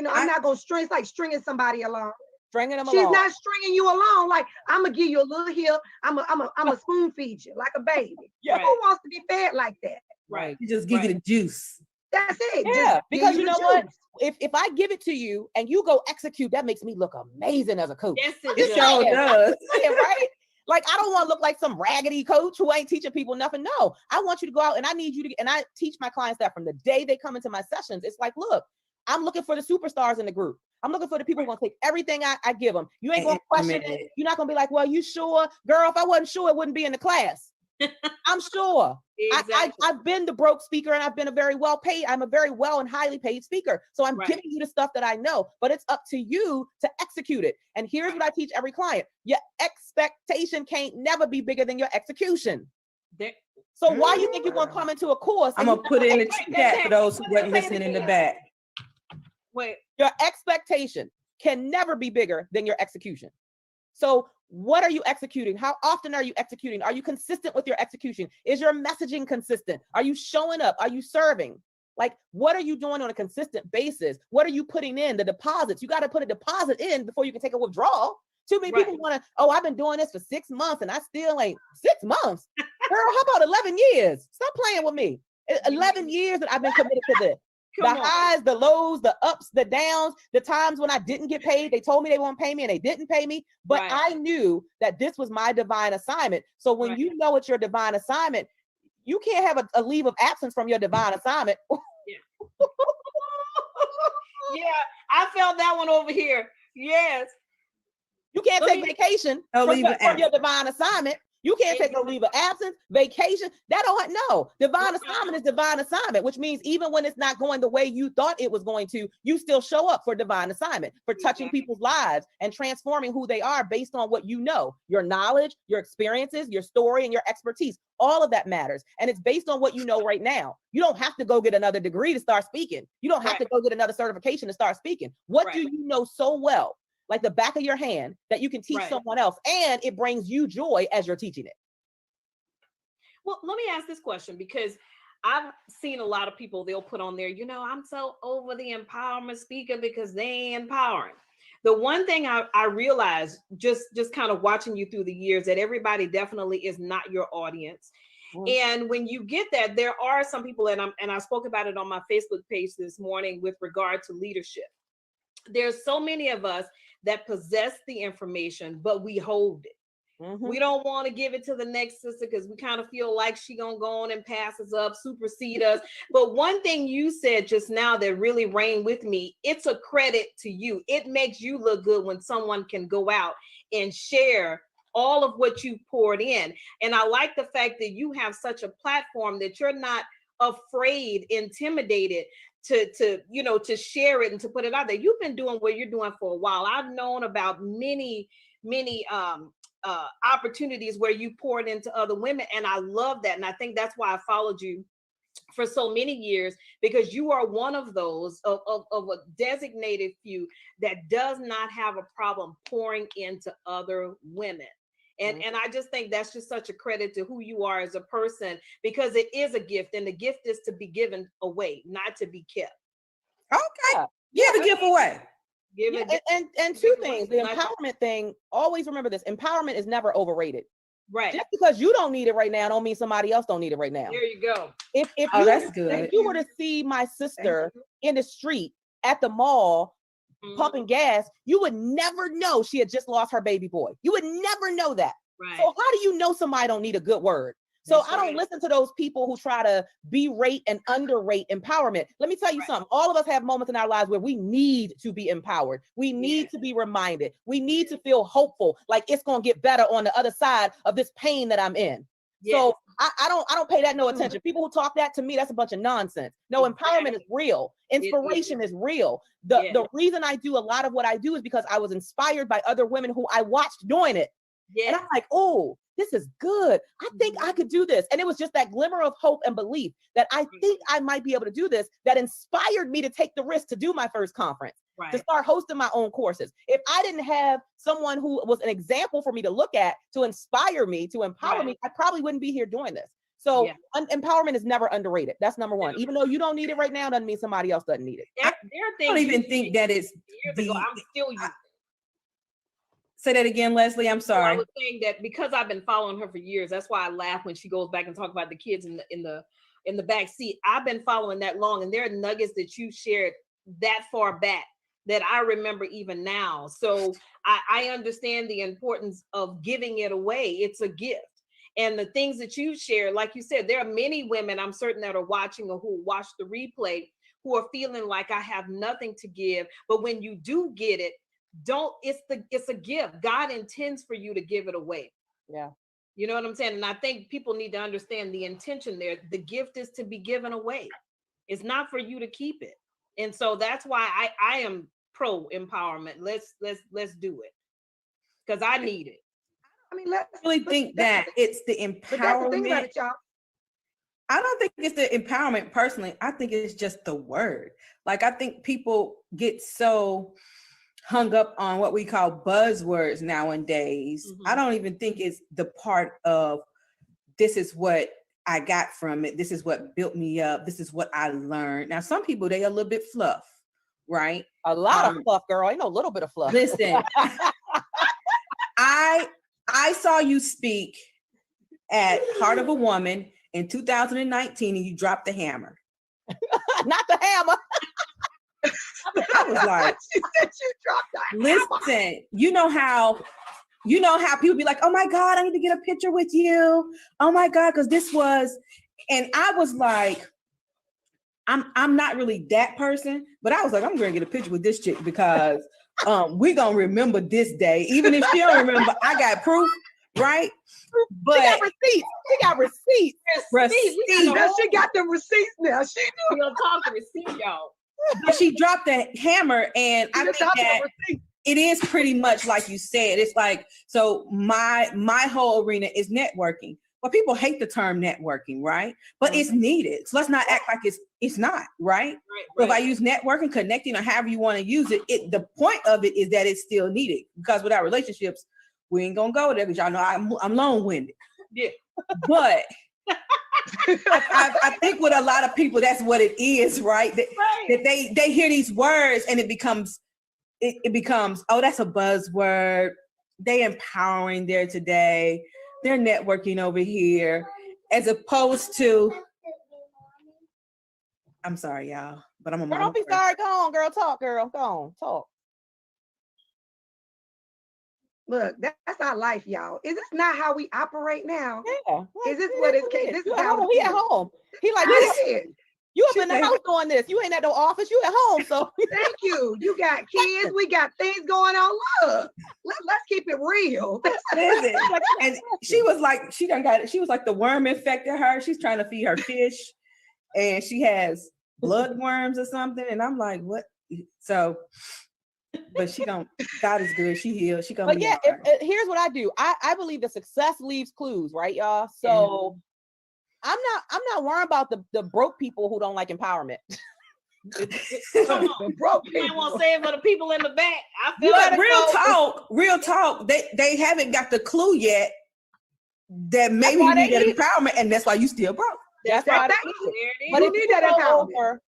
I'm not gonna string. It's like stringing somebody along. Stringing them She's along. not stringing you along. Like, I'm gonna give you a little here. I'm a spoon feed you like a baby. Who wants to be fed like that? Right. You just give you the juice. That's it. Yeah, Just because give you know what? If I give it to you and you go execute, that makes me look amazing as a coach. Yes, It sure does. Right? Like, I don't want to look like some raggedy coach who ain't teaching people nothing. No, I want you to go out and I need you to, and I teach my clients that from the day they come into my sessions. It's like, look, I'm looking for the superstars in the group. I'm looking for the people who are going to take everything I give them. You ain't going to question it. You're not going to be like, well, you sure? Girl, if I wasn't sure, it wouldn't be in the class. I'm sure. Exactly. I've been the broke speaker and I've been I'm a very well and highly paid speaker. So I'm giving you the stuff that I know, but it's up to you to execute it. And here's what I teach every client. Your expectation can't never be bigger than your execution. So why you think you're going to come into a course? I'm going to put it in the chat for those who weren't listening in the back. Wait. Your expectation can never be bigger than your execution. So what are you executing? How often are you executing? Are you consistent with your execution? Is your messaging consistent? Are you showing up? Are you serving? Like, what are you doing on a consistent basis? What are you putting in? The deposits. You got to put a deposit in before you can take a withdrawal. Too many people want to, I've been doing this for 6 months and I still ain't 6 months. Girl, how about 11 years? Stop playing with me. 11 years that I've been committed to this. The highs, the lows, the ups, the downs, the times when I didn't get paid. They told me they won't pay me and they didn't pay me. But I knew that this was my divine assignment. So when you know it's your divine assignment, you can't have a leave of absence from your divine assignment. Yeah, I felt that one over here. Yes. You can't take vacation from your divine assignment. You can't take no leave of absence, vacation. That don't divine assignment is divine assignment, which means even when it's not going the way you thought it was going to, you still show up for divine assignment, for touching people's lives and transforming who they are based on what you know, your knowledge, your experiences, your story, and your expertise. All of that matters. And it's based on what you know right now. You don't have to go get another degree to start speaking. You don't have to go get another certification to start speaking. What do you know so well, like the back of your hand, that you can teach someone else, and it brings you joy as you're teaching it? Well, let me ask this question, because I've seen a lot of people, they'll put on there, I'm so over the empowerment speaker because they ain't empowering. The one thing I realized just kind of watching you through the years, that everybody definitely is not your audience. And when you get that, there are some people, and I spoke about it on my Facebook page this morning with regard to leadership. There's so many of us that possess the information, but we hold it. We don't want to give it to the next sister because we kind of feel like she gonna go on and pass us up, supersede us. But one thing you said just now that really rang with me, it's a credit to you. It makes you look good when someone can go out and share all of what you poured in. And I like the fact that you have such a platform that you're not afraid, intimidated to share it and to put it out there. You've been doing what you're doing for a while. I've known about many opportunities where you poured into other women, and I love that. And I think that's why I followed you for so many years, because you are one of those of a designated few that does not have a problem pouring into other women. And I just think that's just such a credit to who you are as a person, because it is a gift, and the gift is to be given away, not to be kept. Okay. Give the gift away. And two things. The empowerment thing, always remember this. Empowerment is never overrated. Right. Just because you don't need it right now don't mean somebody else don't need it right now. There you go. That's good. If you were to see my sister in the street at the mall pumping gas, you would never know she had just lost her baby boy. You would never know that. Right. So how do you know somebody don't need a good word? So I don't listen to those people who try to berate and underrate empowerment. Let me tell you something. All of us have moments in our lives where we need to be empowered. We need to be reminded. We need to feel hopeful, like it's going to get better on the other side of this pain that I'm in. So I don't pay that no attention. People who talk that to me, that's a bunch of nonsense. No, empowerment is real. Inspiration is real. The reason I do a lot of what I do is because I was inspired by other women who I watched doing it. And I'm like, oh, this is good. I think I could do this. And it was just that glimmer of hope and belief that I think I might be able to do this that inspired me to take the risk to do my first conference, to start hosting my own courses. If I didn't have someone who was an example for me to look at, to inspire me, to empower me, I probably wouldn't be here doing this. So empowerment is never underrated. That's number one. Even though you don't need it right now, doesn't mean somebody else doesn't need it. I don't even think that it's I'm still using it. Say that again, Leslie. I'm sorry. I was saying that because I've been following her for years. That's why I laugh when she goes back and talk about the kids in the back seat. I've been following that long, and there are nuggets that you shared that far back that I remember even now. So I understand the importance of giving it away. It's a gift. And the things that you share, like you said, there are many women I'm certain that are watching or who watch the replay who are feeling like I have nothing to give. But when you do get it, it's a gift. God intends for you to give it away. Yeah. You know what I'm saying? And I think people need to understand the intention there. The gift is to be given away. It's not for you to keep it. And so that's why I am pro empowerment. Let's do it. Because I need it. I mean, think that it's the empowerment. But that's the thing about it, y'all. I don't think it's the empowerment personally. I think it's just the word. Like, I think people get so hung up on what we call buzzwords nowadays. I don't even think it's the part of this is what I got from it. This is what built me up. This is what I learned. Now, some people, they are a little bit fluff, right? A lot of fluff, girl. I know a little bit of fluff. Listen, I saw you speak at Heart of a Woman in 2019, and you dropped the hammer. Not the hammer. I was like, she said you dropped the listen, hammer. you know how people be like, oh my God, I need to get a picture with you. Oh my God, because this was, and I was like, I'm not really that person, but I was like, I'm going to get a picture with this chick because we gonna remember this day. Even if she don't remember, I got proof, right? But she got receipts. She got receipts. She got the receipts now. She We gonna talk the receipt, y'all. But she dropped the hammer, and I think that it is pretty much like you said. It's like, so my whole arena is networking. But people hate the term networking, right? But it's needed. So let's not act like it's not, right? So if I use networking, connecting, or however you want to use it, the point of it is that it's still needed. Because without relationships, we ain't gonna go there, because y'all know I'm long-winded. Yeah. But I think with a lot of people, that's what it is, right? That they hear these words and it becomes, oh, that's a buzzword. They empowering there today. They're networking over here, as opposed to, I'm sorry, y'all, but I'm a mom. Don't be sorry. Go on, girl. Talk, girl. Go on, talk. Look, that's our life, y'all. Is this not how we operate now? Yeah. Is this what it's? This is how he at home. He like this. You up in the house doing this. You ain't at no office. You at home. So thank you. You got kids. We got things going on. Look, let's keep it real. And she was like, she was like the worm infected her. She's trying to feed her fish, and she has blood worms or something. And I'm like, what? So, but she don't. God is good. She healed. She gonna. But yeah, here's what I do. I believe that success leaves clues, right, y'all? So. I'm not worriing about the broke people who don't like empowerment. Come on. Broke people. I want to say it for the people in the back. I feel real talk. They haven't got the clue yet that maybe you need that empowerment, and that's why you still broke. That's why But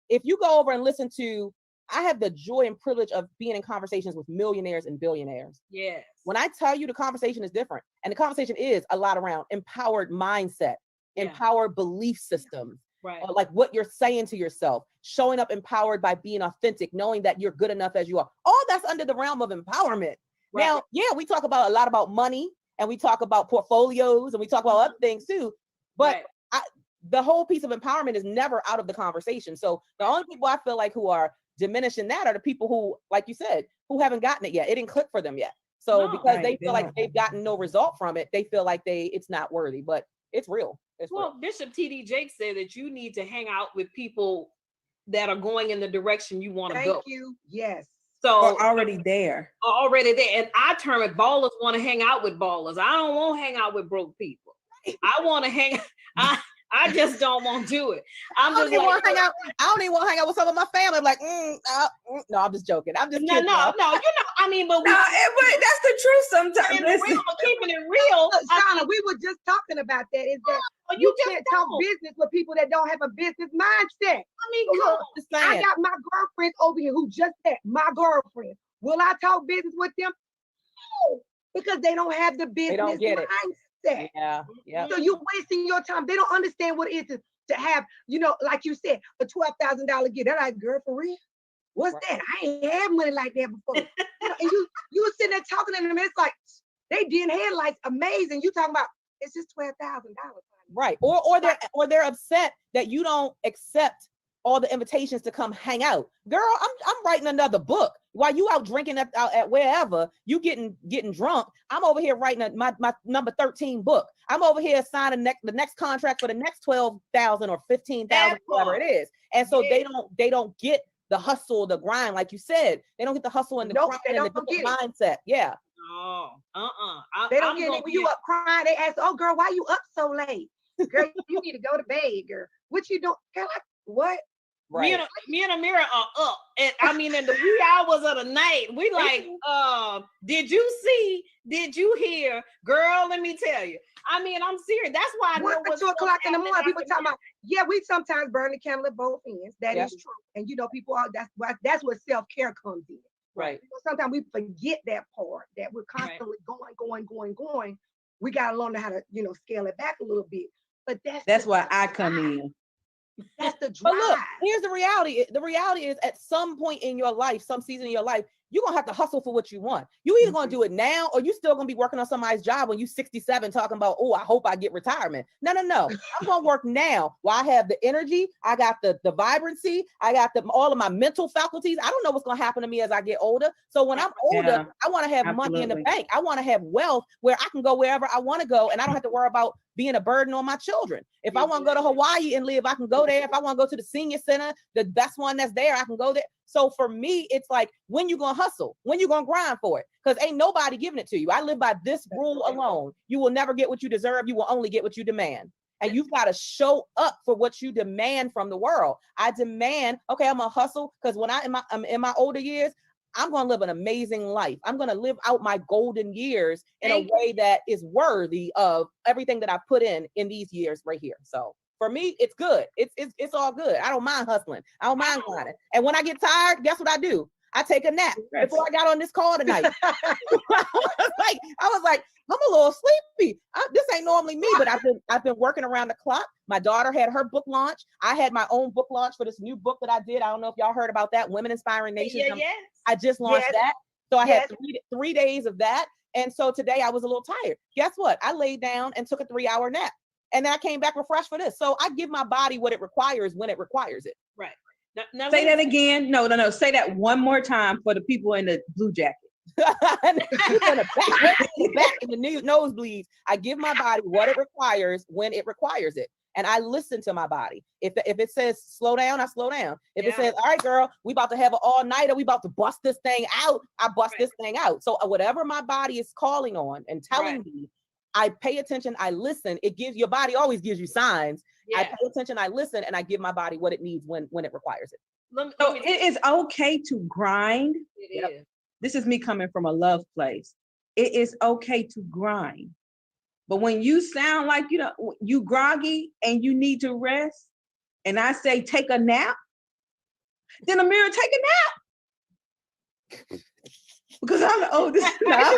if you go over and listen to, I have the joy and privilege of being in conversations with millionaires and billionaires. Yes. When I tell you the conversation is different, and the conversation is a lot around empowered mindset. Empowered belief systems, right? Like what you're saying to yourself, showing up empowered by being authentic, knowing that you're good enough as you are. All that's under the realm of empowerment. Right. Now, yeah, we talk about a lot about money, and we talk about portfolios, and we talk about other things too. But the whole piece of empowerment is never out of the conversation. So the only people I feel like who are diminishing that are the people who, like you said, who haven't gotten it yet. It didn't click for them yet. So because they feel like they've gotten no result from it, they feel like it's not worthy. But it's real. Bishop T.D. Jakes said that you need to hang out with people that are going in the direction you want to go. Thank you. Yes. So already there. And I term it, ballers want to hang out with ballers. I don't want to hang out with broke people. I want to hang. I just don't want to do it. I don't even want to hang out with some of my family. I'm like, no, I'm just joking. I'm just kidding. No. I mean, but but that's the truth sometimes. Keeping it real. Shauna, we were just talking about that. Is that you can't talk business with people that don't have a business mindset. I mean, look, I got my girlfriends over here who just said, my girlfriend. Will I talk business with them? No, because they don't have the business mindset. Yeah. So you're wasting your time. They don't understand what it is to have, like you said, a $12,000 gift. They're like, girl, for real? What's that? I ain't had money like that before. And you were sitting there talking to them. It's like they did headlights, amazing. You talking about it's just $12,000. Right. Or they're upset that you don't accept all the invitations to come hang out. Girl, I'm writing another book. While you out drinking out at wherever, you getting drunk. I'm over here writing my number 13 book. I'm over here signing the next contract for the next 12,000 or 15,000, whatever it is. And so they don't get the hustle, the grind, like you said. They don't get the hustle and the grind and the different mindset. Yeah. Oh, they don't get it. When you up crying, they ask, "Oh, girl, why you up so late? Girl, you need to go to bed, girl. What you doing?" Girl, like, what? Right. Me and Amira are up. And I mean, in the wee hours of the night, we like, did you see? Did you hear? Girl, let me tell you. I mean, I'm serious. That's why I know what's 2 o'clock in the morning. People talking about, we sometimes burn the candle at both ends. That is true. And people are that's what self-care comes in. Right. Sometimes we forget that part, that we're constantly going. We gotta learn how to, scale it back a little bit. But that's why I come in. That's the drive. But look, here's the reality. The reality is at some point in your life, some season in your life, you're gonna have to hustle for what you want. You either gonna do it now, or you still gonna be working on somebody's job when you 67 talking about, oh, I hope I get retirement. No. I'm gonna work now while I have the energy, I got the vibrancy, I got all of my mental faculties. I don't know what's gonna happen to me as I get older. So when I'm older, I want to have money in the bank. I want to have wealth where I can go wherever I want to go, and I don't have to worry about being a burden on my children. If I want to go to Hawaii and live, I can go there. If I want to go to the senior center, the best one that's there, I can go there. So for me, it's like, when you gonna hustle? When you gonna grind for it? Because ain't nobody giving it to you. I live by this rule alone. You will never get what you deserve. You will only get what you demand. And you've got to show up for what you demand from the world. I demand, okay, I'm gonna hustle, because when I'm in my older years, I'm going to live an amazing life. I'm going to live out my golden years in a way that is worthy of everything that I put in these years right here. So for me, it's good. It's all good. I don't mind hustling. I don't mind grinding. And when I get tired, guess what I do? I take a nap. Before I got on this call tonight, I was like, I'm a little sleepy. This ain't normally me, but I've been working around the clock. My daughter had her book launch. I had my own book launch for this new book that I did. I don't know if y'all heard about that, Women Inspiring Nations. I just launched that. So I had 3 days of that. And so today I was a little tired. Guess what? I laid down and took a 3-hour nap. And then I came back refreshed for this. So I give my body what it requires when it requires it. Right. Now say that again. No. Say that one more time for the people in the blue jacket. in the back, in the nosebleeds. I give my body what it requires when it requires it. And I listen to my body. If it says slow down, I slow down. If it says, all right, girl, we about to have an all-nighter, we about to bust this thing out, I bust this thing out. So whatever my body is calling on and telling me, I pay attention, I listen. Your body always gives you signs. I pay attention, I listen, and I give my body what it needs when it requires it. So it is okay to grind. It is. This is me coming from a love place. It is okay to grind. But when you sound like, you groggy and you need to rest, and I say, take a nap, then Amira, take a nap. Because I'm the oldest now.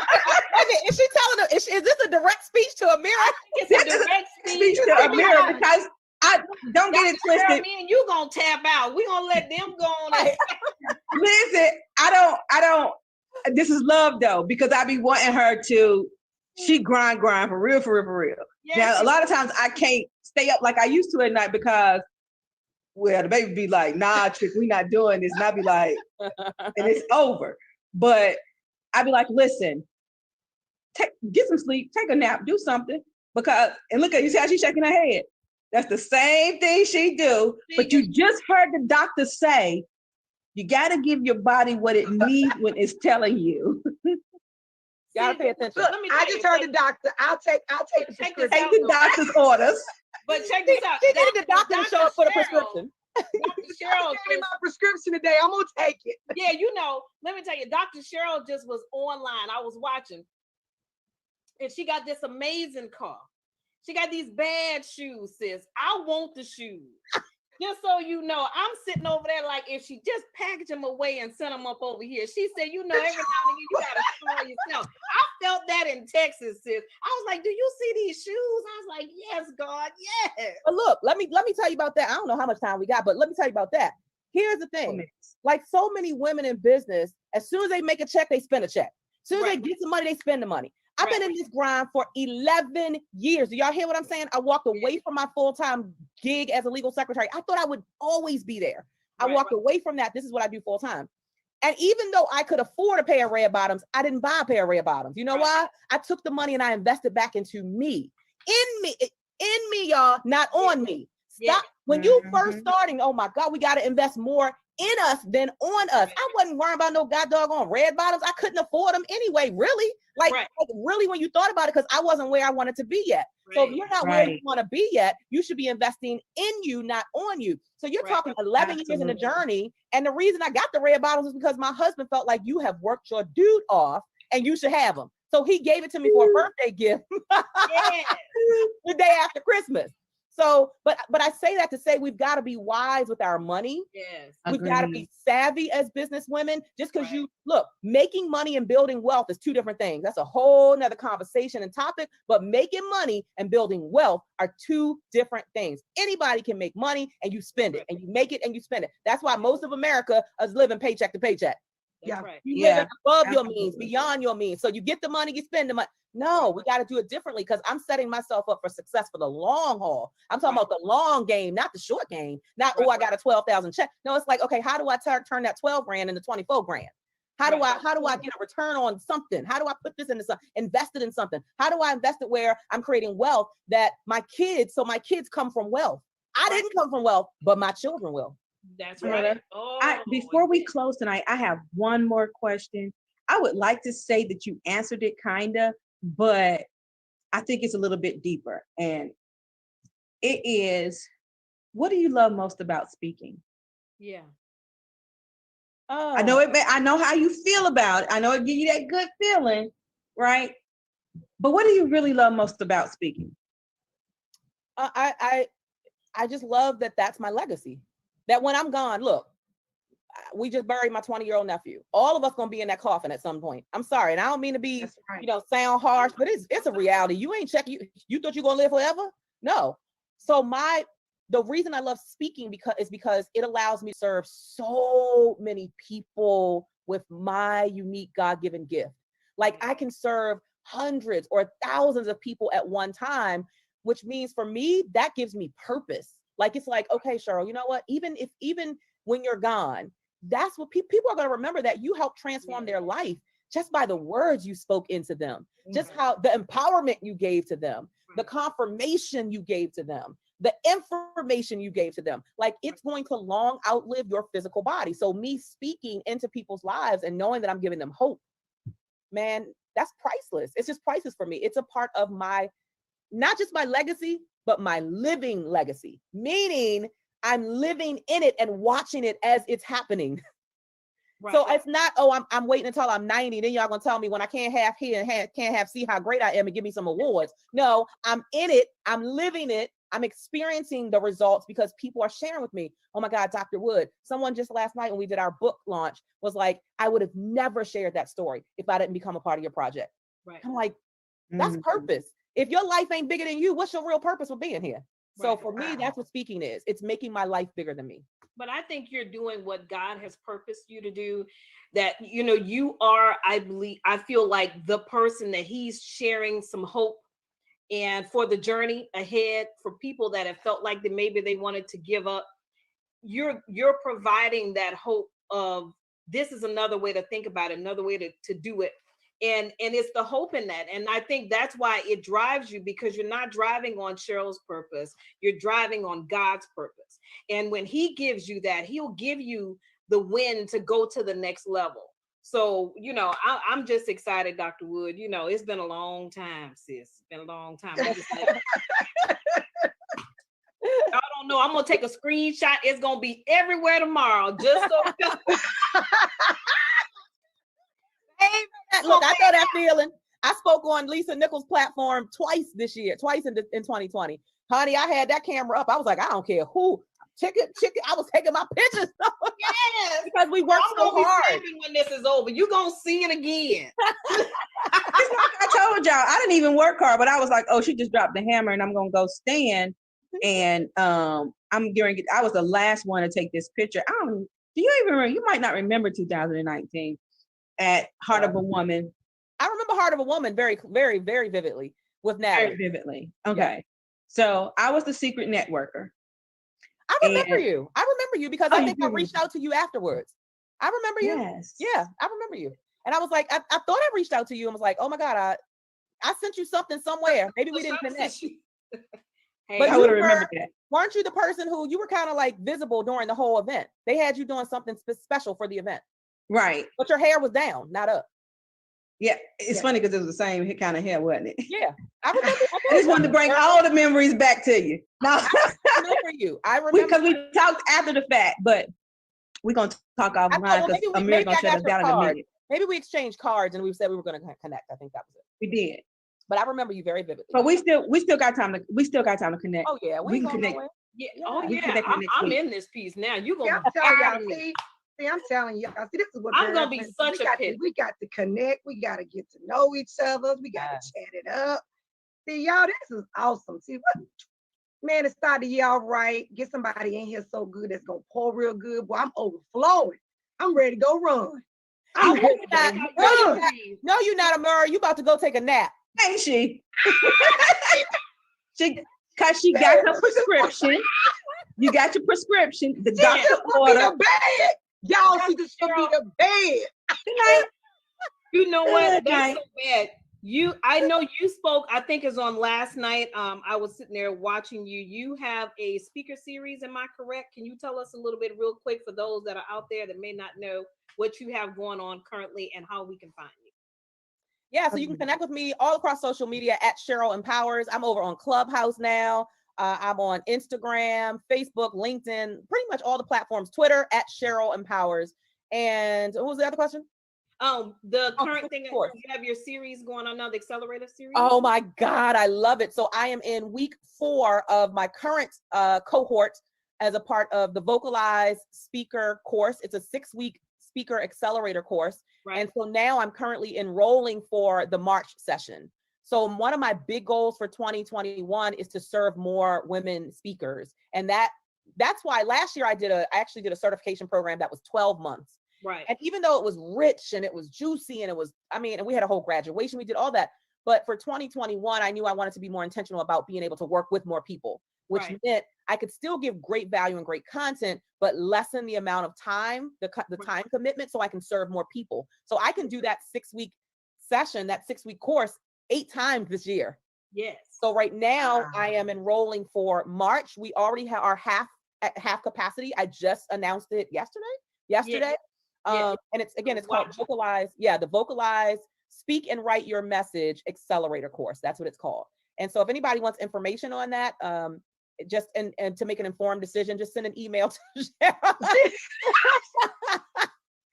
Is she telling her, is this a direct speech to Amira? It's a direct speech to Amira, because I don't get it twisted. Me and you gonna tap out. We gonna let them go on. Listen, I don't. This is love though, because I be wanting her to. She grind for real. Yes. Now a lot of times I can't stay up like I used to at night because, well, the baby be like, nah, Chit, we not doing this, and I be like, and it's over. But I be like, listen, get some sleep, take a nap, do something, because, and look at you, see how she's shaking her head. That's the same thing she do, but you just heard the doctor say, you got to give your body what it needs when it's telling you. Gotta pay attention. Look, I just heard the doctor. I'll take the prescription. Take the doctor's orders. But check this out. She needed the doctor to show up for the prescription. Dr. Cheryl gave me my prescription today. I'm gonna take it. Yeah, let me tell you, Dr. Cheryl just was online. I was watching, and she got this amazing car. She got these bad shoes, sis. I want the shoes. Just so you know, I'm sitting over there like, if she just package them away and send them up over here. She said, every now and then you gotta spoil yourself. I felt that in Texas, sis. I was like, do you see these shoes? I was like, yes, God, yes. But look, let me tell you about that. I don't know how much time we got, but let me tell you about that. Here's the thing. Like so many women in business, as soon as they make a check, they spend a check. As soon as they get some money, they spend the money. I've been in this grind for 11 years. Do y'all hear what I'm saying? I walked away from my full-time gig as a legal secretary. I thought I would always be there. I walked away from that. This is what I do full-time. And even though I could afford a pair of red bottoms, I didn't buy a pair of red bottoms. You know why? I took the money and I invested back into me. In me, y'all, not on me. Stop. When you first starting, oh my God, we got to invest more in us than on us. I wasn't worrying about no doggone red bottoms. I couldn't afford them anyway, really. Like really, when you thought about it, because I wasn't where I wanted to be yet. So if you're not where you want to be yet, you should be investing in you, not on you. So you're talking 11 years in the journey. And the reason I got the red bottoms is because my husband felt like you have worked your dude off and you should have them. So he gave it to me for a birthday gift the day after Christmas. So, but I say that to say we've got to be wise with our money. Yes. We've got to be savvy as business women. Just because you look, making money and building wealth is two different things. That's a whole nother conversation and topic, but making money and building wealth are two different things. Anybody can make money and you spend it, and you make it and you spend it. That's why most of America is living paycheck to paycheck. That's right. You live above your Absolutely. means, beyond your means. So you get the money, you spend the money. No, we got to do it differently because I'm setting myself up for success for the long haul. I'm talking about the long game, not the short game. Not, I got a 12,000 check. No, it's like, okay, how do I turn that 12 grand into 24 grand? How do I get a return on something? How do I put this into something, invest it in something? How do I invest it where I'm creating wealth that my kids come from wealth? I didn't come from wealth, but my children will. That's right. Before we close tonight, I have one more question. I would like to say that you answered it kinda, but I think it's a little bit deeper. And it is, what do you love most about speaking? Yeah. I know how you feel about it. I know it gives you that good feeling, right? But what do you really love most about speaking? I just love that that's my legacy. That when I'm gone, look, we just buried my 20-year-old nephew. All of us gonna be in that coffin at some point. I'm sorry, and I don't mean to be, sound harsh, but it's a reality. You ain't checking. You thought you gonna live forever? No. So the reason I love speaking because it allows me to serve so many people with my unique God-given gift. Like I can serve hundreds or thousands of people at one time, which means for me, that gives me purpose. Like, it's like, okay, Cheryl, you know what? Even when you're gone, that's what people are going to remember, that you helped transform their life just by the words you spoke into them, just how the empowerment you gave to them, the confirmation you gave to them, the information you gave to them. Like, it's going to long outlive your physical body. So me speaking into people's lives and knowing that I'm giving them hope, man, that's priceless. It's just priceless for me. It's a part of not just my legacy, but my living legacy, meaning I'm living in it and watching it as it's happening. Right. So it's not, I'm waiting until I'm 90, then y'all gonna tell me when I can't have hear and can't have see how great I am and give me some awards. No, I'm in it, I'm living it, I'm experiencing the results because people are sharing with me. Oh my God, Dr. Wood, someone just last night when we did our book launch was like, I would have never shared that story if I didn't become a part of your project. Right. I'm like, that's purpose. If your life ain't bigger than you, what's your real purpose for being here? So for me, that's what speaking is. It's making my life bigger than me. But I think you're doing what God has purposed you to do. That, you are, I feel like the person that he's sharing some hope and for the journey ahead for people that have felt like that maybe they wanted to give up. You're providing that hope of this is another way to think about it, another way to do it. And it's the hope in that. And I think that's why it drives you, because you're not driving on Cheryl's purpose. You're driving on God's purpose. And when he gives you that, he'll give you the wind to go to the next level. So, I'm just excited, Dr. Wood. It's been a long time, sis. It's been a long time. I'm just like, I don't know. I'm going to take a screenshot. It's going to be everywhere tomorrow. Just so. Look, I know that feeling. I spoke on Lisa Nichols' platform twice this year, twice in 2020. Honey, I had that camera up. I was like, I don't care who. Chicken. I was taking my pictures. Yes. Because we worked so hard. When this is over, you're going to see it again. I told y'all, I didn't even work hard, but I was like, oh, she just dropped the hammer and I'm going to go stand. And I was the last one to take this picture. Do you even remember? You might not remember 2019 at Heart of a Woman. I remember Heart of a Woman very, very, very vividly with Natalie. Very vividly. Okay. Yeah. So I was the secret networker. I remember you. I remember you because I think I reached out to you afterwards. I remember you. Yes. Yeah, I remember you. And I was like, I thought I reached out to you and was like, oh my God, I sent you something somewhere. Maybe we didn't connect. But I would have remembered that. Weren't you the person who you were kind of like visible during the whole event? They had you doing something special for the event. Right. But your hair was down, not up. Yeah, it's funny because it was the same kind of hair, wasn't it? Yeah, I remember. I just wanted to bring all the memories back to you. No, I remember you. I remember because we talked after the fact, but we're gonna talk offline because Amir's gonna shut us down in a minute. Maybe we exchanged cards and we said we were gonna connect. I think that was it. We did, but I remember you very vividly. But we still got time to connect. Oh yeah, we can connect. Yeah. Oh yeah, I'm in this piece now. You gonna I'm telling y'all, see, this is what I'm gonna be such a pit. We got to connect. We got to get to know each other. We got to chat it up. See, y'all, this is awesome. See, what, man, it started y'all right. Get somebody in here so good that's gonna pour real good. Boy, I'm overflowing. I'm ready to go run. I'm No, good you're not. today. No, you're not. No, you're not, Amara. You about to go take a nap. Ain't she? Because she got her prescription. You got your prescription. The doctor ordered. Bed. Y'all see the should be the bed. Good night. You know what? Good That's night. so bad. I know you spoke, I think it's on last night. I was sitting there watching you. You have a speaker series, am I correct? Can you tell us a little bit real quick for those that are out there that may not know what you have going on currently and how we can find you? Yeah, so you can connect with me all across social media at Cheryl Empowers. I'm over on Clubhouse now. I'm on Instagram, Facebook, LinkedIn, pretty much all the platforms, Twitter at Cheryl Empowers. And what was the other question? The current thing, course. you have your series going on now, the Accelerator series. Oh my God, I love it. So I am in week 4 of my current cohort as a part of the Vocalize Speaker course. It's a 6-week speaker accelerator course. Right. And so now I'm currently enrolling for the March session. So one of my big goals for 2021 is to serve more women speakers. And that's why last year I actually did a certification program that was 12 months. Right. And even though it was rich and it was juicy and it was, and we had a whole graduation, we did all that. But for 2021, I knew I wanted to be more intentional about being able to work with more people, which meant I could still give great value and great content, but lessen the amount of time, the time commitment, so I can serve more people. So I can do that 6-week session, that 6-week course 8 times this year. Yes. So right now I am enrolling for March. We already have our at half capacity. I just announced it yesterday. Yeah. And it's called Vocalize. Yeah, the Vocalize Speak and Write Your Message Accelerator course. That's what it's called. And so if anybody wants information on that, just and to make an informed decision, just send an email to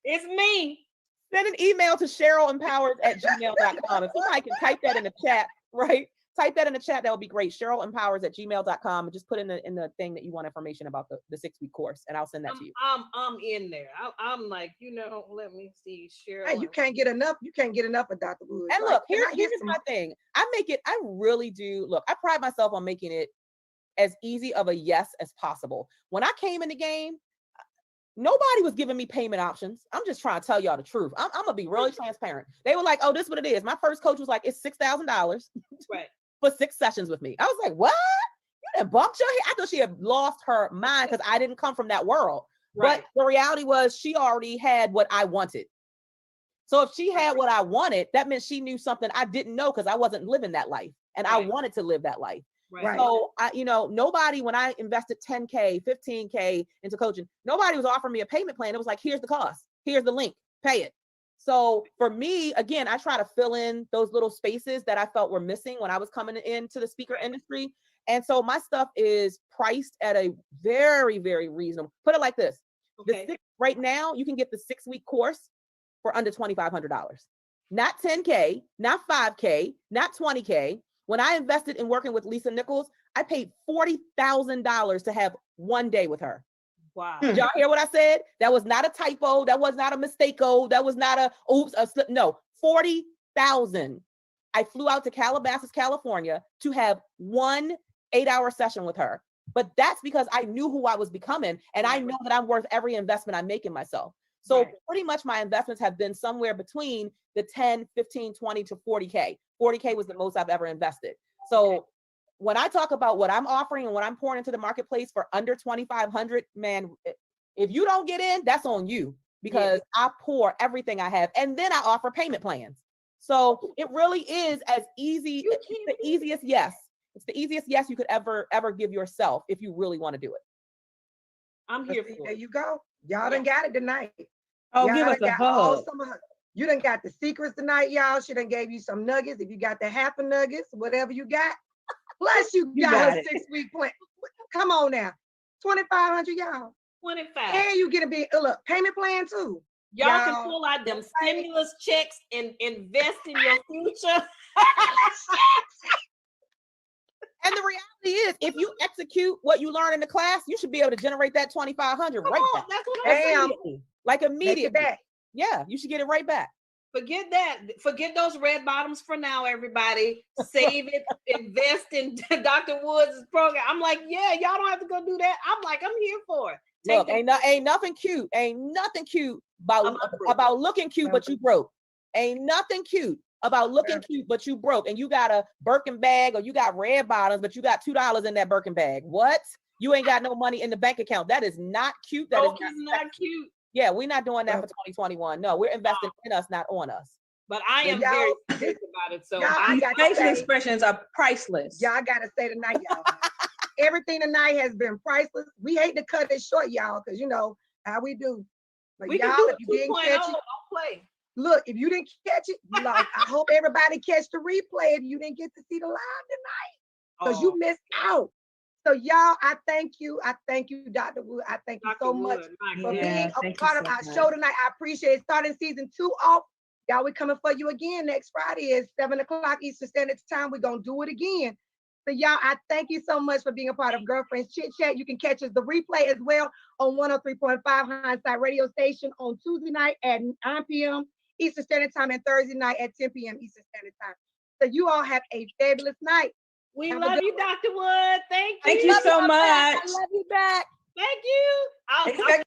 It's me. Send an email to CherylEmpowers@gmail.com. If somebody can type that in the chat, right? Type that in the chat, that would be great. CherylEmpowers@gmail.com, and just put in the thing that you want information about the 6-week course, and I'll send that to you. I'm in there. I'm like, let me see, Cheryl. Hey, you can't get enough. You can't get enough of Dr. Woods. And look, here's my thing. I really do. Look, I pride myself on making it as easy of a yes as possible. When I came in the game, nobody was giving me payment options. I'm just trying to tell y'all the truth. I'm gonna be really transparent. They were like, "Oh, this is what it is." My first coach was like, "It's $6,000 right for 6 sessions with me." I was like, "What? You done bumped your head?" I thought she had lost her mind because I didn't come from that world. Right. But the reality was she already had what I wanted. So if she had what I wanted, that meant she knew something I didn't know because I wasn't living that life, and I wanted to live that life. Right. So nobody, when I invested $10K, $15K into coaching, nobody was offering me a payment plan. It was like, here's the cost, here's the link, pay it. So for me, again, I try to fill in those little spaces that I felt were missing when I was coming into the speaker industry. And so my stuff is priced at a very, very reasonable. Put it like this. Okay. Right now, you can get the 6-week course for under $2,500. Not 10K, not 5K, not 20K. When I invested in working with Lisa Nichols, I paid $40,000 to have 1 day with her. Wow. Did y'all hear what I said? That was not a typo. That was not a mistake-o. That was not a slip. No, $40,000. I flew out to Calabasas, California to have 1 8-hour session with her. But that's because I knew who I was becoming, and I know that I'm worth every investment I make in myself. So pretty much my investments have been somewhere between the 10, 15, 20 to 40K. 40K was the most I've ever invested. So when I talk about what I'm offering and what I'm pouring into the marketplace for under 2,500, man, if you don't get in, that's on you, because I pour everything I have, and then I offer payment plans. So it really is as easy. It's the easiest yes. It's the easiest yes you could ever give yourself if you really want to do it. I'm here for There it. you go. Y'all done got it tonight. Oh, Y'all give us done a got all hug. some of her. You done got the secrets tonight, y'all. She done gave you some nuggets. If you got the half a nuggets, whatever you got. Plus you got a 6-week plan. Come on now. 2,500, y'all. 25. And you get a big payment plan too. Y'all can pull out them stimulus checks and invest in your future. And the reality is, if you execute what you learn in the class, you should be able to generate that 2,500 right back. That's what I'm saying. Like Make immediately. it back. Yeah, you should get it right back. Forget that. Forget those red bottoms for now, everybody. Save it, invest in Dr. Woods' program. I'm like, yeah, y'all don't have to go do that. I'm like, I'm here for it. Look, ain't nothing cute about looking cute, but you broke. Ain't nothing cute about looking cute, but you broke, and you got a Birkin bag or you got red bottoms, but you got $2 in that Birkin bag. What? You ain't got no money in the bank account. That is not cute. That is not cute. Yeah, we're not doing that for 2021. No, we're investing in us, not on us. But I am very serious about it. So facial expressions are priceless. Y'all gotta say tonight, y'all. Everything tonight has been priceless. We hate to cut it short, y'all, because you know how we do. But we y'all, can do if you didn't 2.0, catch it, don't play. Look, if you didn't catch it, you lost. I hope everybody catch the replay if you didn't get to see the live tonight, because you missed out. So y'all, I thank you. I thank you, Dr. Wood. I thank you so much for being a part of our show tonight. I appreciate it. Starting season 2 off. Y'all, we're coming for you again next Friday at 7 o'clock Eastern Standard Time. We're going to do it again. So y'all, I thank you so much for being a part of Girlfriends Chit Chat. You can catch us the replay as well on 103.5 Hindsight Radio Station on Tuesday night at 9 p.m. Eastern Standard Time and Thursday night at 10 p.m. Eastern Standard Time. So you all have a fabulous night. We love you, Dr. Wood. Thank you. Thank you so much. I love you back. Thank you.